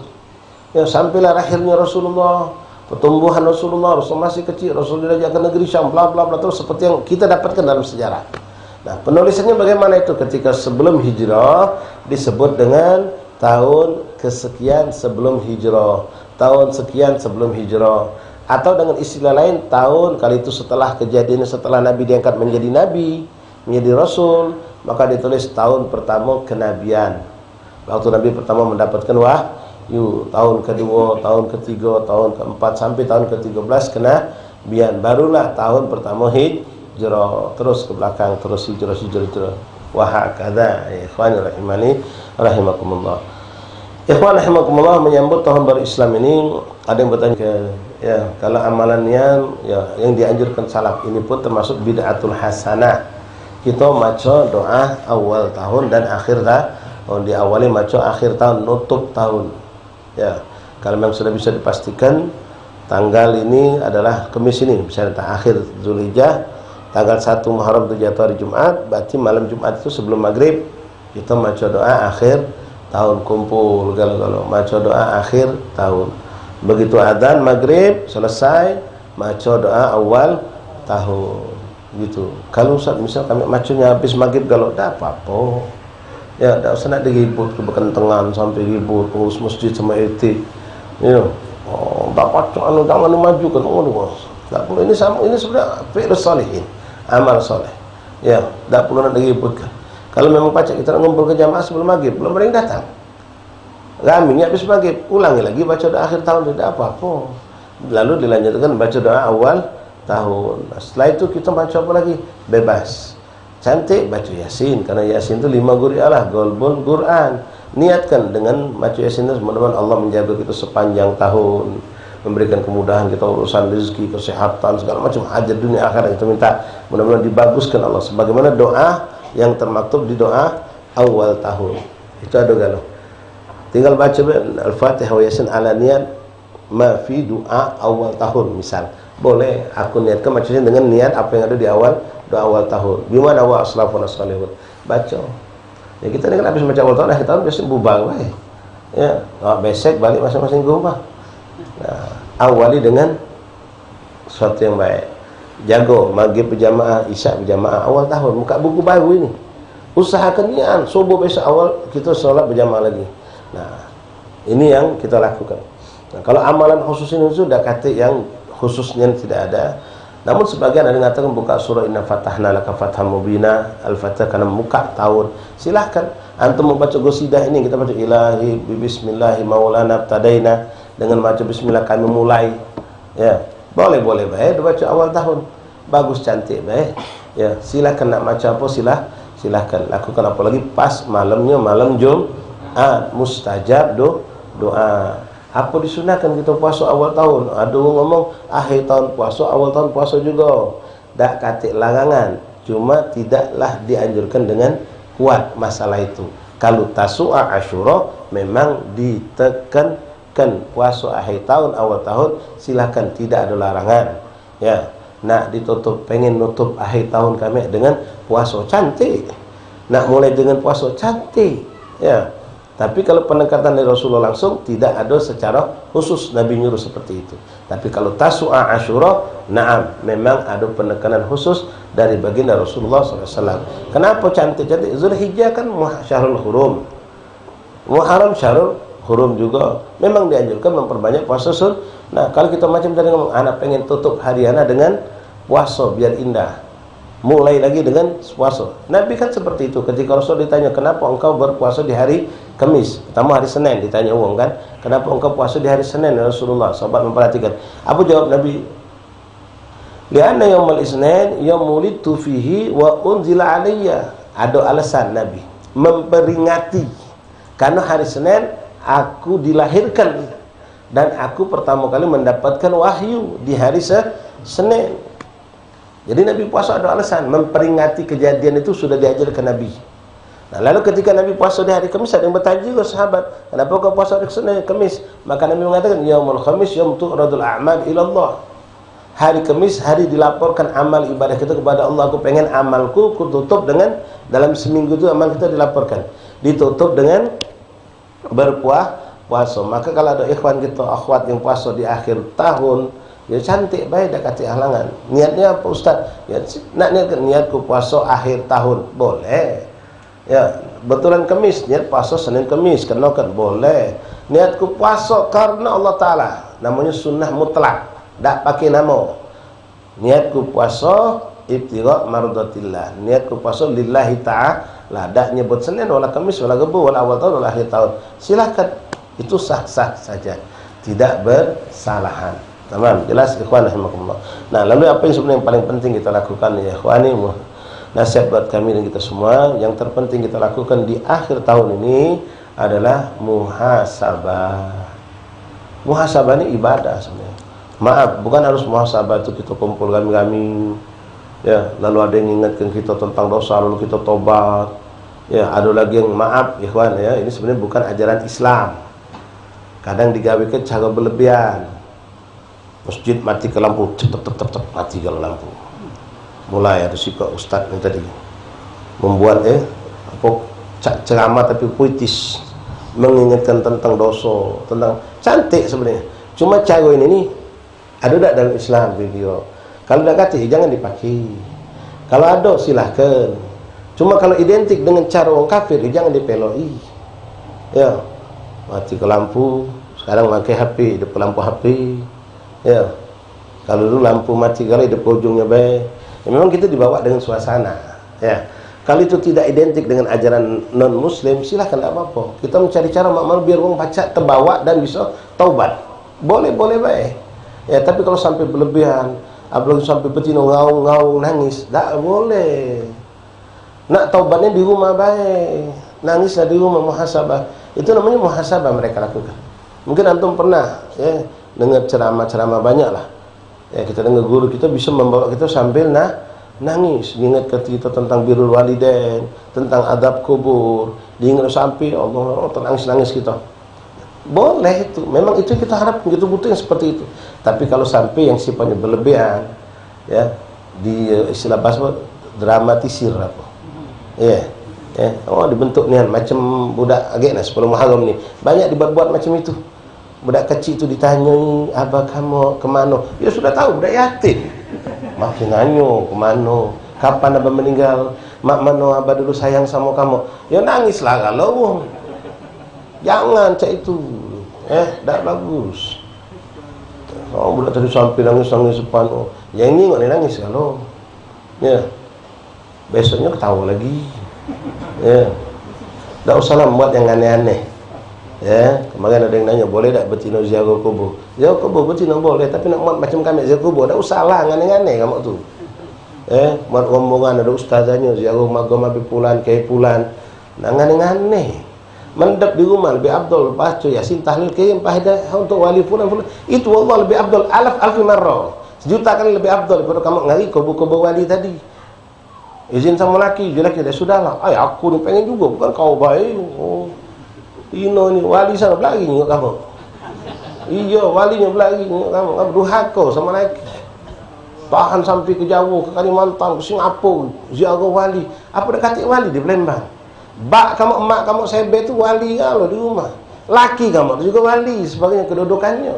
S1: Ya, sampailah lahirnya Rasulullah, pertumbuhan Rasulullah masih kecil, Rasulullah diajak ke negeri Syam, bla bla bla, terus seperti yang kita dapatkan dalam sejarah. Nah, penulisannya bagaimana itu? Ketika sebelum hijrah disebut dengan tahun kesekian sebelum hijrah, tahun sekian sebelum hijrah, atau dengan istilah lain tahun kali itu setelah kejadian, setelah Nabi diangkat menjadi Nabi, menjadi Rasul, maka ditulis tahun pertama kenabian. Waktu Nabi pertama mendapatkan wahyu, tahun kedua, tahun ketiga, tahun keempat sampai tahun ke-13 kenabian, barulah tahun pertama hijrah, terus ke belakang, terus hijrah. Wa hakadha, ikhwan rahimani rahimakumullah. Ikhwan rahimakumullah, menyambut tahun baru Islam ini ada yang bertanya, ya, kalau amalannya ya yang dianjurkan salaf ini pun termasuk bid'atul hasanah. Kita maca doa awal tahun dan akhir tahun, diawali maca akhir tahun, nutup tahun. Ya, kalau memang sudah bisa dipastikan tanggal ini adalah Kamis ini, misalnya akhir Zulhijjah, tanggal 1 Muharram itu jatuh hari Jumat, berarti malam Jumat itu sebelum maghrib kita maca doa akhir tahun, kumpul galau-galau maca doa akhir tahun. Begitu adzan maghrib selesai, maca doa awal tahun gitu. Kalau Ustaz misal kami macanya habis maghrib galau, dah apa-apa ya, dah usah nak diribut ke bekentengan sampai ribut pengurus masjid sama RT ya. Oh, dapat anu jangan maju kan, tak perlu. Ini sama, ini sudah fi'l salihin, amal soleh ya, tak perlu nak diributkan. Kalau memang pacak kita ngumpul ke jamaah sebelum maghrib, belum ada yang datang, ramainya habis maghrib, ulangi lagi baca doa akhir tahun, tidak apa-apa. Lalu dilanjutkan baca doa awal tahun. Nah, setelah itu kita baca apa lagi? Bebas. Cantik baca Yasin, karena Yasin itu 5 guri'alah, golbul Quran. Niatkan dengan baca Yasin itu, mudah-mudahan Allah menjaga kita sepanjang tahun, memberikan kemudahan kita urusan rezeki, kesehatan, segala macam hajat dunia akhirat kita minta, mudah-mudahan dibaguskan Allah sebagaimana doa yang termaktub di doa awal tahun. Itu ada galau. Tinggal baca Al-Fatihah wa Yasin ala niat ma fi doa awal tahun, misal. Boleh aku niatkan bacanya dengan niat apa yang ada di awal doa awal tahun. Bimana wa aslafun as-salihun. Baca. Ya, kita dengan habis baca awal tahun, akhir tahun biasa bubar wae. Ya, besek balik masing-masing ke rumah. Nah, awali dengan sesuatu yang baik. Jago maghrib berjamaah, isya berjamaah awal tahun, buka buku baru ini. Usahakan niat subuh besok awal kita sholat berjamaah lagi. Nah, ini yang kita lakukan. Nah, kalau amalan khusus ini sudah kata yang khususnya tidak ada. Namun sebagian ada yang mengatakan buka surah Inna Fatahna Laka Fatham Mubina, Al-Fatihah karena muka tahun. Silahkan antum membaca qasidah ini, kita baca ilahi bismillahi maulana abtadaina, dengan baca bismillah kami mulai. Ya, boleh baik baca awal tahun. Bagus, cantik baik. Ya, silahkan nak baca apa silahkan lakukan, apalagi pas malamnya malam Jumat, mustajab doa. Apa disunahkan kita puasa awal tahun? Ada orang ngomong akhir tahun puasa, awal tahun puasa juga. Tak katik larangan, cuma tidaklah dianjurkan dengan kuat masalah itu. Kalau Tasu'a Asyura memang ditekankan puasa akhir tahun, awal tahun, silahkan, tidak ada larangan. Ya, nak ditutup, pengen nutup akhir tahun kami dengan puasa, cantik. Nak mulai dengan puasa, cantik. Ya. Tapi kalau pendekatan dari Rasulullah langsung, tidak ada secara khusus Nabi nyuruh seperti itu. Tapi kalau Tasu'a Asyura, na'am, memang ada penekanan khusus dari baginda Rasulullah SAW. Kenapa cantik-cantik? Zulhijjah kan syahrul hurum, Muharram syahrul hurum juga. Memang dianjurkan memperbanyak puasa Nah, kalau kita macam tadi ngomong, anak pengen tutup hariana dengan puasa biar indah, mulai lagi dengan puasa. Nabi kan seperti itu. Ketika Rasul ditanya, kenapa engkau berpuasa di hari Kamis, pertama hari Senin, ditanya uang kan, kenapa engkau puasa di hari Senin ya Rasulullah? Sahabat memperhatikan. Apa jawab Nabi? Lianna yaumul isnin yaumulidtu fihi wa unzila alayya. Ada alasan Nabi memperingati, karena hari Senin aku dilahirkan dan aku pertama kali mendapatkan wahyu di hari Senin. Jadi Nabi puasa ada alasan, memperingati kejadian itu sudah diajarkan Nabi. Nah, lalu ketika Nabi puasa di hari Kamis, ada yang bertanya juga sahabat, kenapa kau puasa di Senin, Kamis? Maka Nabi mengatakan, yaumul khamis yaum tu'radul a'mal ila Allah. Hari Kamis, hari dilaporkan amal ibadah kita kepada Allah. Aku pengen amalku kututup dengan, dalam seminggu itu amal kita dilaporkan, ditutup dengan berpuasa. Maka kalau ada ikhwan kita, akhwat yang puasa di akhir tahun, ya cantik baik, dah kata halangan. Niatnya apa Ustaz? Ya, nak niatkan niatku puasa akhir tahun, boleh. Ya, betulan Kamis, niat puasa Senin Kamis, kena kan boleh. Niatku puasa karena Allah Ta'ala, namanya sunnah mutlak, tak pakai nama. Niatku puasa ibtigha mardatillah, niatku puasa lillahi ta'ala, tak nyebut Senin wala Kamis wala Rabu wala awal tahun wala akhir tahun. Silakan, itu sah-sah saja, tidak bersalahan. Tamam, jelas ikhwan rahimakumullah. Nah, lalu apa yang sebenarnya yang paling penting kita lakukan ya ikhwani? Nasihat buat kami dan kita semua, yang terpenting kita lakukan di akhir tahun ini adalah muhasabah. Muhasabah ini ibadah sebenarnya. Maaf, bukan harus muhasabah itu kita kumpul kami-kami, ya, lalu ada yang ingatkan kita tentang dosa, lalu kita tobat. Ya, ada lagi yang maaf, ikhwan ya, ini sebenarnya bukan ajaran Islam. Kadang digawekan cara berlebihan. Masjid mati ke lampu, cepet mati ke lampu. Mulai ada sikap ustaz yang tadi membuat ceramah tapi puitis, mengingatkan tentang dosa, tentang cantik sebenarnya. Cuma cara ini nih ada tak dalam Islam video? Kalau tak kata jangan dipakai. Kalau ada silahkan. Cuma kalau identik dengan cara orang kafir jangan dipeloi. Ya, mati ke lampu, sekarang pakai HP, depan lampu HP. Ya, kalau dulu lampu mati kali depan ujungnya baik. Ya, memang kita dibawa dengan suasana. Ya, kalau itu tidak identik dengan ajaran non Muslim, silahkan, tidak apa-apa. Kita mencari cara makmal biar orang baca terbawa dan bisa taubat. Boleh baik. Ya, tapi kalau sampai berlebihan, apalagi sampai betina ngaung nangis, tak boleh. Nak taubatnya di rumah baik, nangislah di rumah, muhasabah. Itu namanya muhasabah mereka lakukan. Mungkin antum pernah ya dengar ceramah-ceramah banyak lah. Ya, kita dengar guru kita bisa membawa kita sambil nangis, diingatkan kita tentang birrul walidain, tentang adab kubur, diingat sampai Allah nangis kita. Boleh itu, memang itu kita harap, kita butuh yang seperti itu. Tapi kalau sampai yang sifatnya berlebihan, ya, di istilah bahasa dramatisir apa, ya, oh dibentuk nih macam budak agak 10 Muharram nih, banyak dibuat macam itu. Budak kecil itu ditanyai, abah kamu kemana? Ya sudah tahu, budak yatim. Makin nanyo kemana? Kapan abah meninggal? Mak mana abah dulu sayang sama kamu? Ya nangislah kalau. Jangan cak itu. Tak bagus. Oh budak tadi sampai nangis sepanuh. Yang ini nggak nangis kalau. Ya. Besoknya ketawa lagi. Ya. Tak usah lah buat yang aneh-aneh. Ya, kemarin ada yang nanya, boleh tak betina ziarah kubur? Ziarah kubur betina boleh, tapi nak buat macam kami ziarah kubur, tak usah lah, aneh-aneh kamu tu. Buat rombongan ada ustazanya, ziarah magam Abi Pulan, Kiai Pulan, nak aneh-aneh. Mendap di rumah lebih abdul, baca Yasin tahlil kirim pahala untuk wali Pulan. Itu Allah lebih abdul, alfi marrah. Sejuta kali lebih abdul daripada kamu ngari kubur-kubur wali tadi. Izin sama laki, dia laki dah sudahlah. Ay, aku ni pengen juga, bukan kau baik. Oh. Ino ni wali sana belagi nyok kamu. Iya, walinya belagi nyok kamu. Kamu durhaka sama lagi. Tahan sampai ke Jawa, ke Kalimantan, ke Singapura, ziarah wali. Apa dah kata wali di Palembang? Bak kamu, emak kamu, sebe tu wali kalau di rumah. Laki kamu juga wali sebagainya kedudukannya.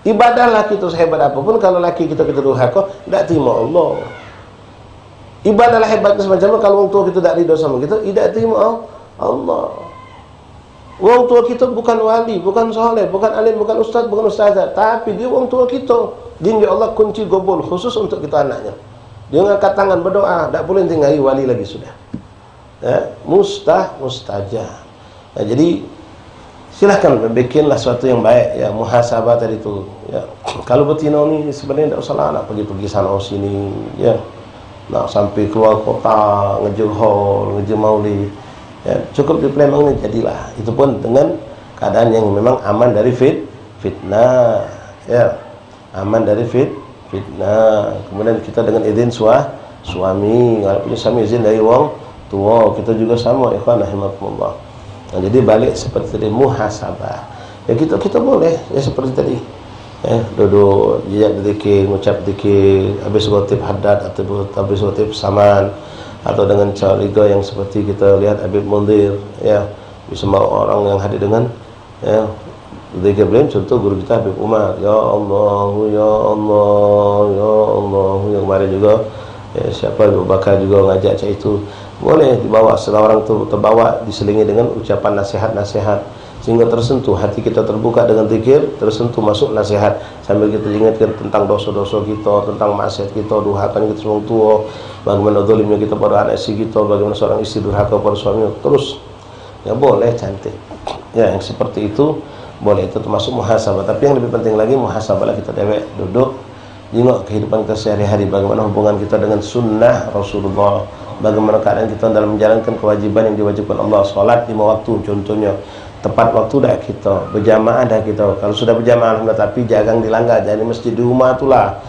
S1: Ibadah laki itu sehebat apapun, kalau laki kita durhaka, tidak terima Allah. Ibadahlah hebatnya semacam kalau orang tua kita tidak ridho sama kita, tidak terima Allah. Orang tua kita bukan wali, bukan soleh, bukan alim, bukan ustaz, bukan ustazah, tapi dia orang tua kita. Dia Allah kunci gobol khusus untuk kita anaknya. Dia ngangkat tangan berdoa, tak boleh tinggali wali lagi sudah. Ya, mustajab. Ya, jadi silahkan bikinlah sesuatu yang baik, ya, muhasabah tadi itu. Ya, kalau betina ni sebenarnya tak usahlah nak pergi sana sini, ya, nak sampai keluar kota, ngejar hall, ngejar maulid. Ya, cukup di Palembang ini jadilah. Itu pun dengan keadaan yang memang aman dari fitnah, ya, aman dari fitnah. Kemudian kita dengan izin suami, kalau punya suami izin dari wong tua, kita juga sama, ikhwan rahimakumullah. Nah, jadi balik seperti tadi, muhasabah. Ya kita boleh ya seperti tadi. Duduk, jejak zikir, mengucap zikir, habis khotib haddad atau habis khotib saman, atau dengan cara yang seperti kita lihat Habib Munzir, ya, bisa mau orang yang hadir dengan ya zikir beliau, contoh guru kita Habib Umar, ya Allah, ya Allah, ya Allah, yang kemarin juga ya, siapa Abu Bakar juga ngajak cak itu, boleh dibawa, setelah orang itu terbawa diselingi dengan ucapan nasihat-nasihat sehingga tersentuh, hati kita terbuka dengan zikir, tersentuh masuk nasihat sambil kita ingatkan tentang dosa-dosa kita, tentang maksiat kita, durhaka kita semua tua, bagaimana zalimnya kita pada anak istri kita, bagaimana seorang istri durhaka pada suaminya, terus ya boleh, cantik ya, yang seperti itu boleh, itu termasuk muhasabah. Tapi yang lebih penting lagi, muhasabah lah kita dewek duduk tengok kehidupan kita sehari-hari, bagaimana hubungan kita dengan sunnah Rasulullah, bagaimana keadaan kita dalam menjalankan kewajiban yang diwajibkan Allah. Salat 5 waktu contohnya, tepat waktu dah kita, berjamaah dah kita, kalau sudah berjamaah alhamdulillah, tapi jangan dilanggar, jadi masjid di rumah itulah.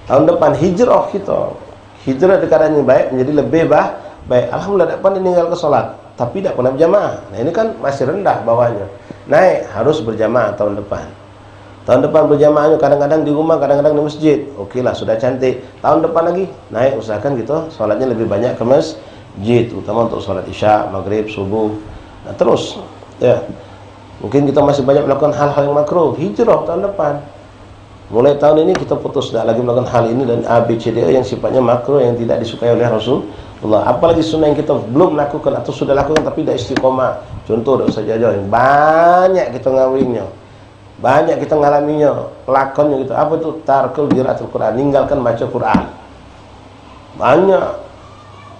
S1: Tahun depan hijrah kita, hijrah di keadaan yang baik menjadi lebih baik, alhamdulillah, depan meninggal ke salat tapi tidak pernah berjamaah. Nah ini kan masih rendah bawahnya, naik harus berjamaah tahun depan. Tahun depan berjamaahnya kadang-kadang di rumah, kadang-kadang di masjid. Oke lah, sudah cantik. Tahun depan lagi naik, usahakan kita sholatnya lebih banyak ke masjid, terutama untuk sholat isya, maghrib, subuh. Nah, terus ya, mungkin kita masih banyak melakukan hal-hal yang makruh, hijrah tahun depan. Mulai tahun ini kita putus, tidak lagi melakukan hal ini dan A, B, C, D, E yang sifatnya makruh, yang tidak disukai oleh Rasulullah. Apalagi sunnah yang kita belum lakukan atau sudah lakukan tapi tidak istiqomah. Contoh, tidak usah jauh-jauh, banyak kita ngawinnya, banyak kita ngalaminya, pelakonnya gitu. Apa itu? Tarkul qiraatul Quran, meninggalkan baca Quran. Banyak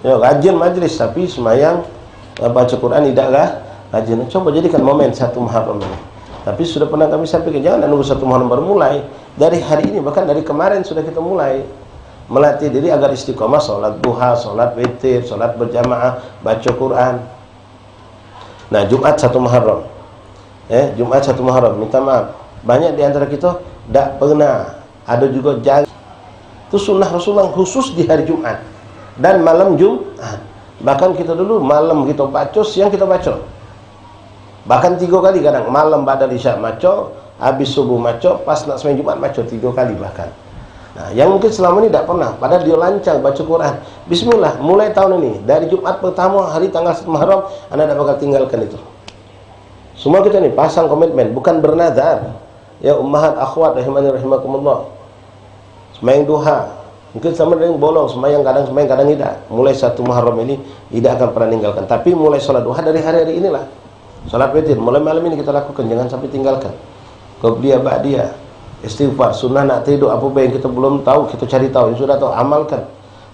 S1: ya, rajin majlis tapi semayang baca Quran tidaklah rajin. Coba jadikan momen 1 Muharram ini. Tapi sudah pernah kami sampaikan, jangan nunggu 1 Muharram baru mulai. Dari hari ini, bahkan dari kemarin sudah kita mulai melatih diri agar istiqomah, sholat duha, sholat witir, sholat berjamaah, baca Quran. Nah, Jumat 1 Muharram, Jumat 1 Muharram, minta maaf, banyak di antara kita tidak pernah, ada juga jaga. Itu sunnah Rasulullah khusus di hari Jumat dan malam Jumat. Bahkan kita dulu malam kita baca, siang kita baca. Bahkan 3 kali, kadang malam ba'dal isya baca, habis subuh baca, pas nak sembahyang Jumat baca 3 kali bahkan. Nah, yang mungkin selama ini tidak pernah, padahal dia lancar baca Quran. Bismillah, mulai tahun ini, dari Jumat pertama hari tanggal 1 Muharram, anda tidak bakal tinggalkan itu. Semua kita ini pasang komitmen, bukan bernazar. Ya ummahat akhwat rahimani rahimakumullah. Sembahyang duha, mungkin sama dengan bolong, sembahyang kadang tidak. Mulai 1 Muharram ini tidak akan pernah tinggalkan. Tapi mulai sholat duha dari hari-hari inilah. Sholat witir, mulai malam ini kita lakukan, jangan sampai tinggalkan. Qobliyah ba'diyah, istighfar, sunnah nak tidur, apa yang kita belum tahu, kita cari tahu, yang sudah tahu, amalkan.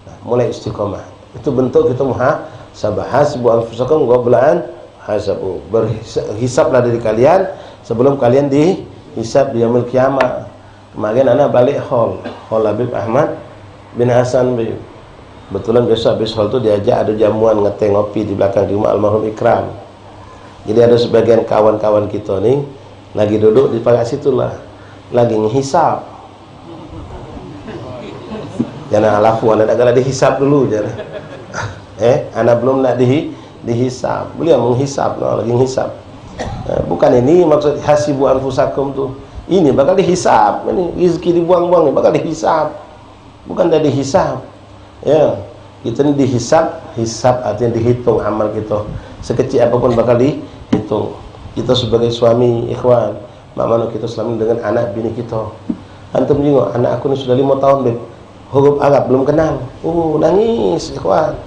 S1: Nah, mulai istiqomah. Itu bentuk kita muhasabah. Hasibu anfusakum qabla an hasabu. Berhisablah diri kalian sebelum kalian dihisab di yaumil qiyamah. Kemarin anak balik hall Habib Ahmad bin Hasan bin. Betulan besok habis hall itu diajak ada jamuan ngeteh ngopi di belakang di rumah almarhum Ikram. Jadi ada sebagian kawan-kawan kita nih lagi duduk di pagar situlah, lagi ngehisap. Jangan alafu, anak nak dihisap dulu jangan. Anak belum nak dihisap. Beliau menghisap, lagi ngehisap. Bukan ini maksud hasibu anfusakum tuh. Ini bakal dihisap, ini rezeki dibuang-buang, ini bakal dihisap. Bukan dah dihisap. Ya, kita ini dihisap, hisap artinya dihitung amal kita. Sekecil apapun bakal dihitung. Kita sebagai suami, ikhwan, bagaimana kita selama dengan anak bini kita. Antum tengok, anak aku ni sudah 5 tahun, Beb. Huruf Arab belum kenal. Nangis, ikhwan.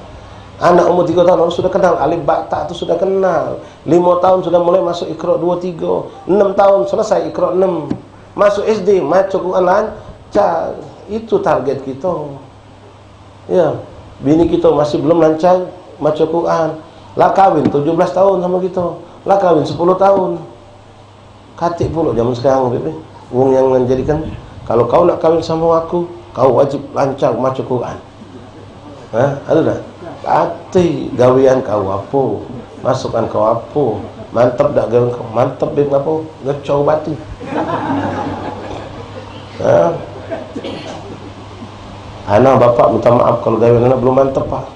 S1: Anak umur 3 tahun sudah kenal alif ba ta itu sudah kenal. 5 tahun sudah mulai masuk Iqra 2 3. 6 tahun selesai Iqra 6. Masuk SD, baca Quran lancar. Itu target kita. Ya, bini kita masih belum lancar baca Quran. Lah kawin 17 tahun sama kita. Lah kawin 10 tahun. Katik pula zaman sekarang, Beb. Wong yang menjadikan kalau kau nak kawin sama aku, kau wajib lancar baca Quran. Ada dah. Hati gawian kau apa, masukkan kau apa, mantap tak gawian kau, mantap Beb apa, ngecau batu. Anak bapak minta maaf kalau gawe anak belum mantap pak.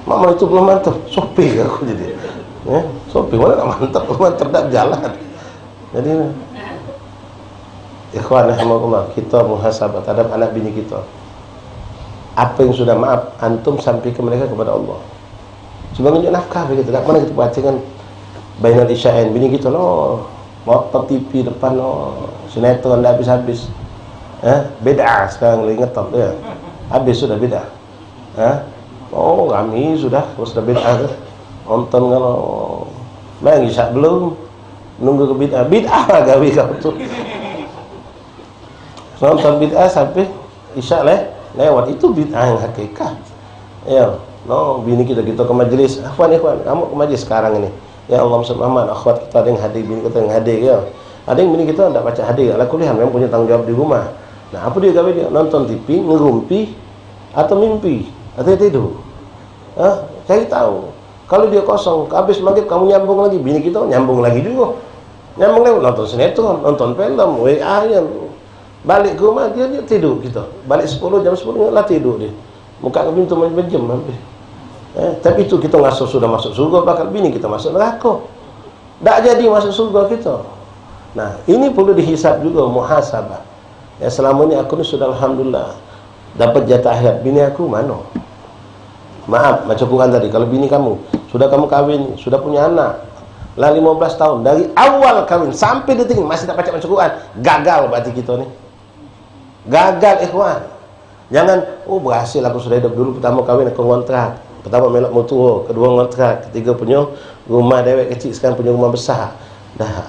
S1: Mama itu belum mantap, sopi aku jadi. Ya, sopi mana nak mantap, belum mantap tak jalan. Jadi, ikhwan rahimakumullah, kita muhasabah terhadap anak bini kita. Apa yang sudah maaf, antum sampaikan mereka kepada Allah. Cuma tunjuk nafkah begitu. Tak mana kita bacakan bainal isya'ain bini kita loh. Motor TV depan loh. Sinetron dah habis-habis. Beda sekarang lagi ngetop dia. Habis sudah beda. Oh kami sudah beda tu. Nonton kalau main isyak belum, nunggu ke bid'ah gawe kau tu. Nonton bid'ah sampai isyak lewat, itu bid'ah yang hakikat. Ya, no, bini kita ke majlis. Ikhwan, kamu ke majlis sekarang ini. Ya Allah Muhammad, akhwat kita ada yang hadir, bini kita yang hadir ya. Ada yang bini kita tidak baca hadir. Ala kuliah memang punya tanggung jawab di rumah. Nah, apa dia gawe dia? Nonton TV, ngerumpi atau mimpi atau tidur. Cari tahu. Kalau dia kosong, habis maghrib kamu nyambung lagi, bini kita nyambung lagi juga. Nyambung lagi nonton sinetron, nonton film, WA ya. Balik ke rumah dia tidur kita. Balik 10 jam 10 lah tidur dia. Muka ke pintu berjam hampir. Tapi itu kita sudah masuk surga, bakal bini kita masuk neraka. Tak jadi masuk surga kita. Nah, ini perlu dihisab juga, muhasabah. Ya selama ini aku ni sudah alhamdulillah dapat jatah akhirat. Bini aku mana? Maaf, macam Quran tadi, kalau bini kamu sudah kamu kahwin, sudah punya anak, lah 15 tahun dari awal kahwin sampai detik ini masih tak baca Quran, gagal berarti kita ni. Gagal ikhwan. Jangan berhasil aku sudah hidup dulu, pertama kahwin aku ngontrak, pertama melak motor, kedua ngontrak, ketiga punya rumah dewek kecil, sekarang punya rumah besar. Dah.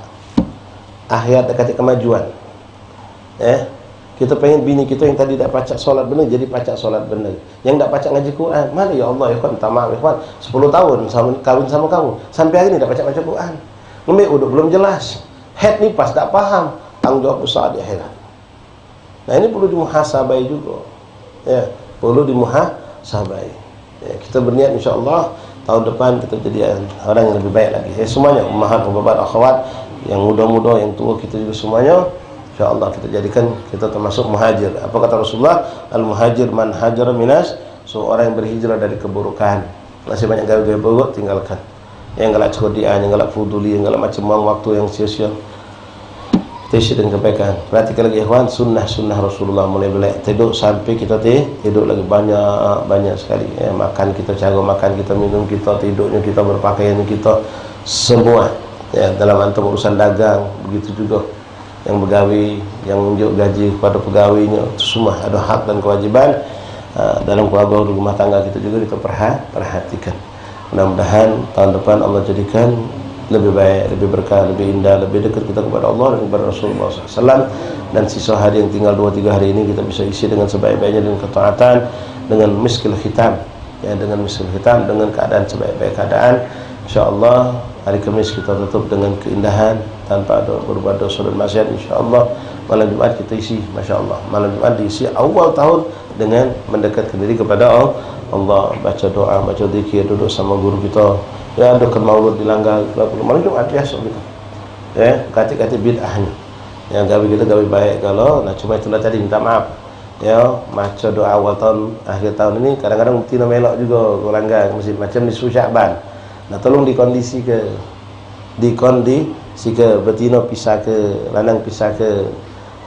S1: Akhirat dekat kemajuan. Kita pengen bini kita yang tadi tak pacak solat benar jadi pacak solat benar. Yang tak pacak ngaji Quran, mana ya Allah ya minta maaf ikhwan, 10 tahun kahwin sama kamu, sampai hari ini tak pacak baca Quran. Ngombe udah belum jelas. Head ni pas tak faham, tanggung jawab besar di akhirat. Nah, ini perlu dimuhasabai juga. Ya, perlu dimuhasabai. Ya, kita berniat insya-Allah tahun depan kita jadi orang yang lebih baik lagi. Semuanya ummahat, bapak, akhwat, yang muda-muda, yang tua, kita juga semuanya insya-Allah kita jadikan kita termasuk muhajir. Apa kata Rasulullah? Al-muhajir man hajara minas, seorang yang berhijrah dari keburukan. Masih banyak gawe-gawe buruk tinggalkan. Yang galak cekodian, yang galak fuduli, yang galak macam waktu yang sia-sia. Kita isi dengan kebaikan. Perhatikan lagi ikhwan, sunnah Rasulullah mulai balik tidur sampai kita tidur lagi banyak sekali. Makan kita, cara makan kita, minum kita, tidurnya kita, berpakaian kita, semua. Ya, dalam antum urusan dagang begitu juga. Yang begawi, yang menunjuk gaji kepada pegawainya, itu semua ada hak dan kewajiban. Dalam keluarga rumah tangga kita juga kita perhatikan. Mudah-mudahan tahun depan Allah jadikan lebih baik, lebih berkah, lebih indah, lebih dekat kita kepada Allah dan kepada Rasulullah SAW. Dan sisa hari yang tinggal 2-3 hari ini kita bisa isi dengan sebaik-baiknya, dengan ketaatan, dengan miskil khitam, ya, dengan miskil khitam, dengan keadaan sebaik-baik keadaan. InsyaAllah hari Kamis kita tutup dengan keindahan tanpa ada berbuat dosa dan maksiat. InsyaAllah malam Jumat kita isi, Masya Allah, malam Jumat diisi awal tahun dengan mendekatkan diri kepada Allah, baca doa, baca zikir, duduk sama guru kita, ya, adukan maulud dilanggar, malam Jumat biasa gitu. Ya, kata-kata bid'ahnya. Yang gawe kita gawe baik kalau, nah cuma itulah tadi minta maaf. Ya, baca doa awal tahun, akhir tahun ini kadang-kadang mesti melok juga langgar mesti macam nisfu Sya'ban. Nah, tolong dikondisi ke betina pisah ke, lanang pisah ke.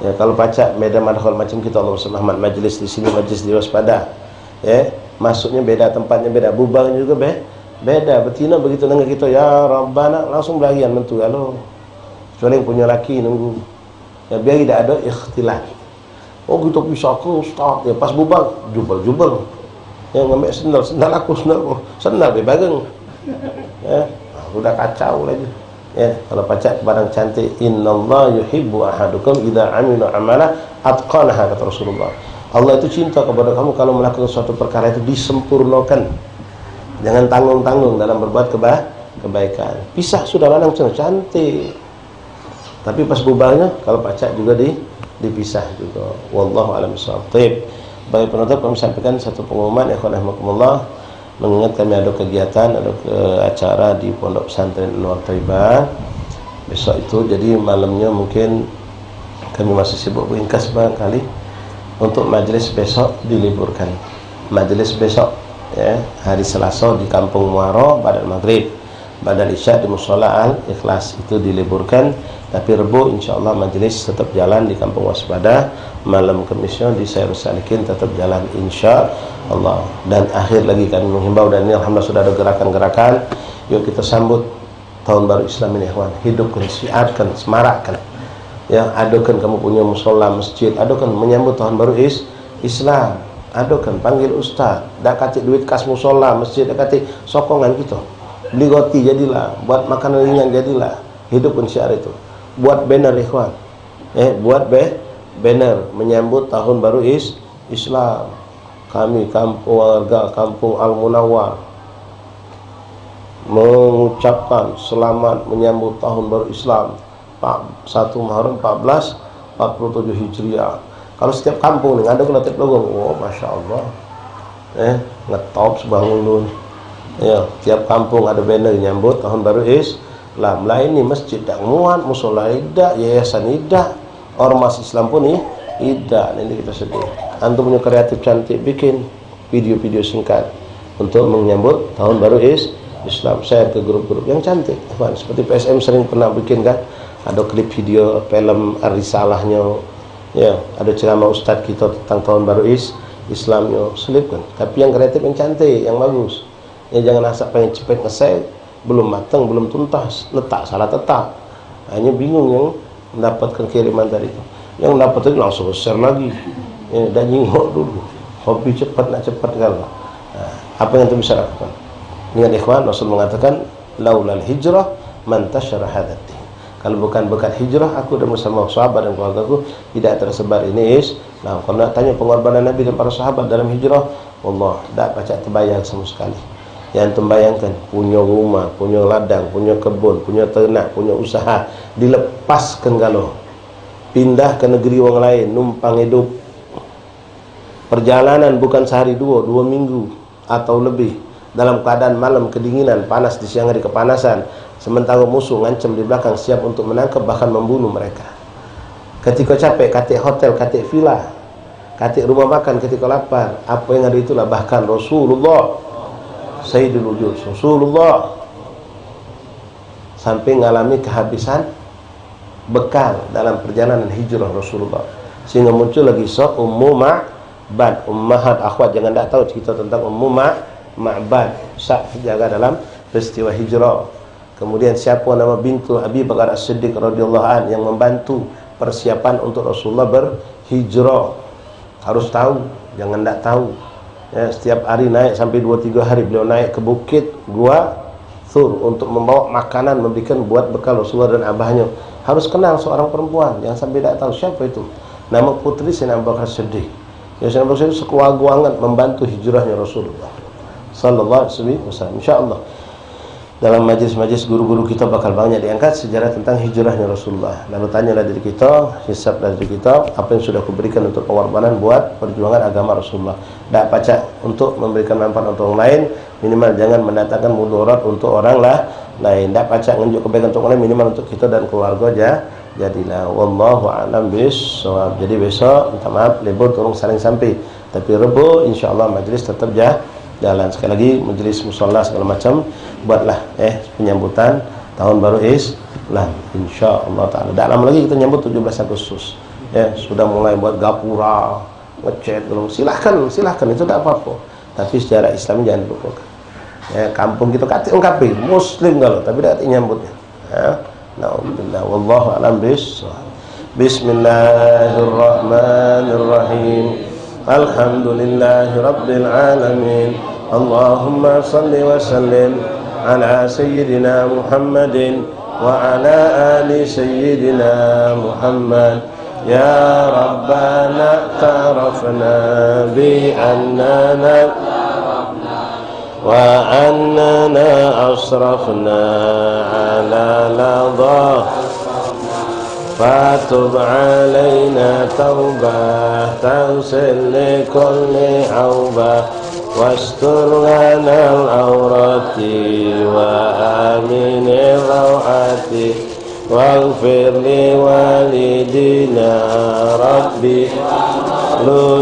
S1: Ya, kalau pacak medan madkhal macam kita Allah Muhammad, majlis di sini, majlis di waspada. Ya, masuknya beda, tempatnya beda, bubarnya juga beda. Betina begitu dengar kita ya Rabbana langsung berlarian mentu kalau kecuali yang punya laki nunggu. Ya, biar tidak ada ikhtilaf. Oh, kita pisah ke ustaz, ya pas bubar jubel. Yang ngambil sendal aku, sendal dia bareng. Ya, sudah kacau lagi. Ya, kalau pacak barang cantik, innallaha yuhibbu ahadukum idza amila amala atqanaha, kata Rasulullah. Allah itu cinta kepada kamu kalau melakukan suatu perkara itu disempurnakan. Jangan tanggung-tanggung dalam berbuat kebaikan. Pisah sudah lanang cantik. Tapi pas bubarnya kalau pacak juga dipisah juga. Wallahu a'lam bishawab. Baik. Bagi penutup kami sampaikan satu pengumuman, ikhwan rahimakumullah. Mengingat kami ada kegiatan, ada acara di Pondok Pesantren Anwar Thaibah besok itu, jadi malamnya mungkin kami masih sibuk beringkas barangkali. untuk majelis besok diliburkan. Majelis besok ya, hari Selasa di Kampung Muaro pada maghrib, pada isya di Mushola Al-Ikhlas itu diliburkan. Tapi Rebo insyaallah majelis tetap jalan di Kampung Waspada. Malam Kamisnya di Sayyid Salikin tetap jalan insyaallah. Dan akhir lagi kami menghimbau, dan ini alhamdulillah sudah ada gerakan-gerakan. Yuk kita sambut tahun baru Islam ini, ikhwan. Hidupkan, syiarkan, semarakkan. Ya, adukan kamu punya musola masjid, adukan menyambut tahun baru Islam. Adukan panggil ustaz, dak katik duit kas musola masjid, dak katik sokongan kita. Beli roti jadilah, buat makanan ringan jadilah. Hidupkan syiar itu. Buat banner ikhwan. Buat banner menyambut tahun baru Islam. Kami kampung warga Kampung Al-Munawwar mengucapkan selamat menyambut tahun baru Islam 1 Muharram 1447 Hijriah. Kalau setiap kampung nih ada kelatih logo, oh masya Allah, ngetop sebangun dulu. Ya, tiap kampung ada banner nyambut tahun baru Islam. Lah ini masjid dak muat, musola idak, yayasan idak, ormas Islam pun idak. Ini kita sedih. Antum punya kreatif cantik, bikin video-video singkat untuk menyambut tahun baru Islam. Share ke grup-grup yang cantik. Seperti PSM sering pernah bikin kan, ada klip video film Ar-Risalahnya, ya, ada ceramah ustadz kita tentang tahun baru Islamnya, selipkan. Tapi yang kreatif, yang cantik, yang bagus. Ya, jangan asal pengen cepet nge-share, belum matang, belum tuntas, letak salah tetap. Hanya bingung yang mendapatkan kiriman tadi itu. Yang dapat itu langsung share lagi. Ya, dan nyingok dulu. Hobi cepat, nak cepat kan. Nah, apa yang kita bisa lakukan? Ingat ikhwan, Rasul mengatakan, laulal hijrah man tasyara hadati. Kalau bukan berkat hijrah, aku dan bersama sahabat dan keluargaku tidak tersebar ini Islam. Kalau nak tanya pengorbanan Nabi dan para sahabat dalam hijrah, Allah tak baca terbayang sama sekali. Yang terbayangkan punya rumah, punya ladang, punya kebun, punya ternak, punya usaha, dilepaskan galau, pindah ke negeri orang lain, numpang hidup. Perjalanan bukan sehari dua minggu atau lebih, dalam keadaan malam kedinginan, panas di siang hari kepanasan, sementara musuh ngancam di belakang siap untuk menangkap bahkan membunuh mereka. Ketika capek, katik hotel, katik villa, katik rumah makan ketika lapar, apa yang ada itulah. Bahkan Rasulullah Sayyidul Wujud, Rasulullah sampai mengalami kehabisan bekal dalam perjalanan hijrah Rasulullah, sehingga muncul lagi Ummu Ma'bad, ummahat akhwat, jangan tak tahu cerita tentang Ummu Ma'bad, sak jaga dalam peristiwa hijrah. Kemudian siapa nama bintu Abi Bakar As-Siddiq radhiyallahu an yang membantu persiapan untuk Rasulullah berhijrah. Harus tahu, jangan tak tahu. Ya, setiap hari naik sampai 2-3 hari beliau naik ke bukit Gua Thur untuk membawa makanan, memberikan buat bekal Rasulullah dan abahnya. Harus kenal seorang perempuan, yang sampai tak tahu siapa itu. Nama putri Sayyidina Abu Bakar Siddiq. Ya, Sayyidina Abu Bakar Siddiq sekuat-kuat membantu hijrahnya Rasulullah sallallahu alaihi wasallam. Insyaallah dalam majlis-majlis guru-guru kita bakal banyak diangkat sejarah tentang hijrahnya Rasulullah. Lalu tanyalah diri kita, hisablah diri kita, apa yang sudah kuberikan untuk pengorbanan buat perjuangan agama Rasulullah. Tak pacak untuk memberikan manfaat untuk orang lain, minimal jangan mendatangkan mudarat untuk orang lain. Tak pacak nunjuk kebaikan untuk orang lain, minimal untuk kita dan keluarga aja. Jadilah wallahu a'lam bissawab. Jadi besok minta maaf libur tolong saling sampai. Tapi Rebo insyaallah majlis tetap jalan. Sekali lagi majlis musalla segala macam buatlah penyambutan tahun baru Islam insyaallah taala. Tak lama lagi kita nyambut 17 Agustus. Ya, sudah mulai buat gapura, ngecat belum. Silahkan itu tak apa-apa. Tapi secara Islam jangan lupakan. Ya, kampung kita katik ungkapi muslim kalau tapi tak nyambutnya. Ya. Alhamdulillah wallahu a'lam bissawab. Bismillahirrahmanirrahim. Alhamdulillahirabbil alamin. Allahumma salli wa sallim ala sayyidina Muhammadin wa ala ali sayyidina Muhammad. Ya Rabbana tarafna bi annana wa annana asrafna ala ladha fatub alaina tawbah taghsil li kulli awbah wastur lana al-awrati wa amin rawati waghfir li walidina rabbi lu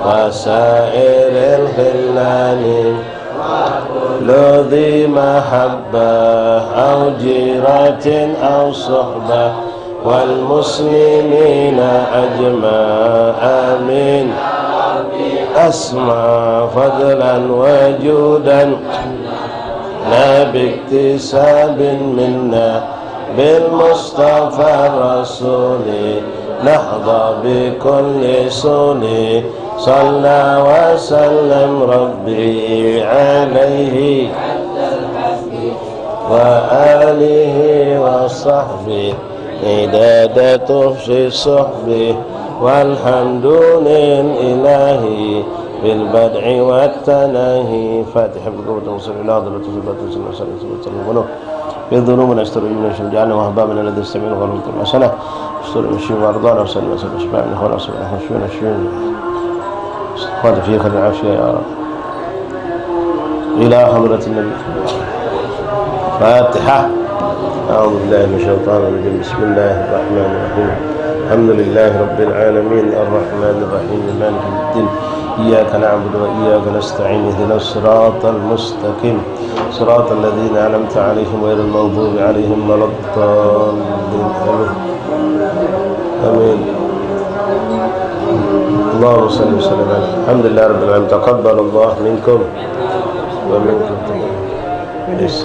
S1: وسائر الخلان لذي محبة أو جيرة أو صحبة والمسلمين أجمع آمين أسمع فضلا وجودا لا باكتساب منا بالمصطفى الرسول نحظى بكل صول صلى وسلم ربي عليه وآله وصحبه عدادة في صحبه والحمد لله بالبدع والتناهي. فاتحة بقوة وصل إلى حضرة صلاة وسلم بالذنوب ونستر من الشر جعلنا وهبابنا الذي استمعنا غلط الحسنة استر من الشيء وارضانا وسلم وسلم اشفاعنا خلاص ونحن الشيء خذ في خير العافية يا رب إلى حضرة النبي. فاتحة. أعوذ بالله من الشيطان الرجيم. بسم الله الرحمن الرحيم. الحمد لله رب العالمين الرحمن الرحيم مالك الدين إياك نعبد وإياك نستعين اهدنا الصراط المستقيم صراط الذين أنعمت عليهم غير المغضوب عليهم ولا الضالين آمين. اللهم صل وسلم على الحمد لله رب العالمين. تقبل الله منكم ومنكم.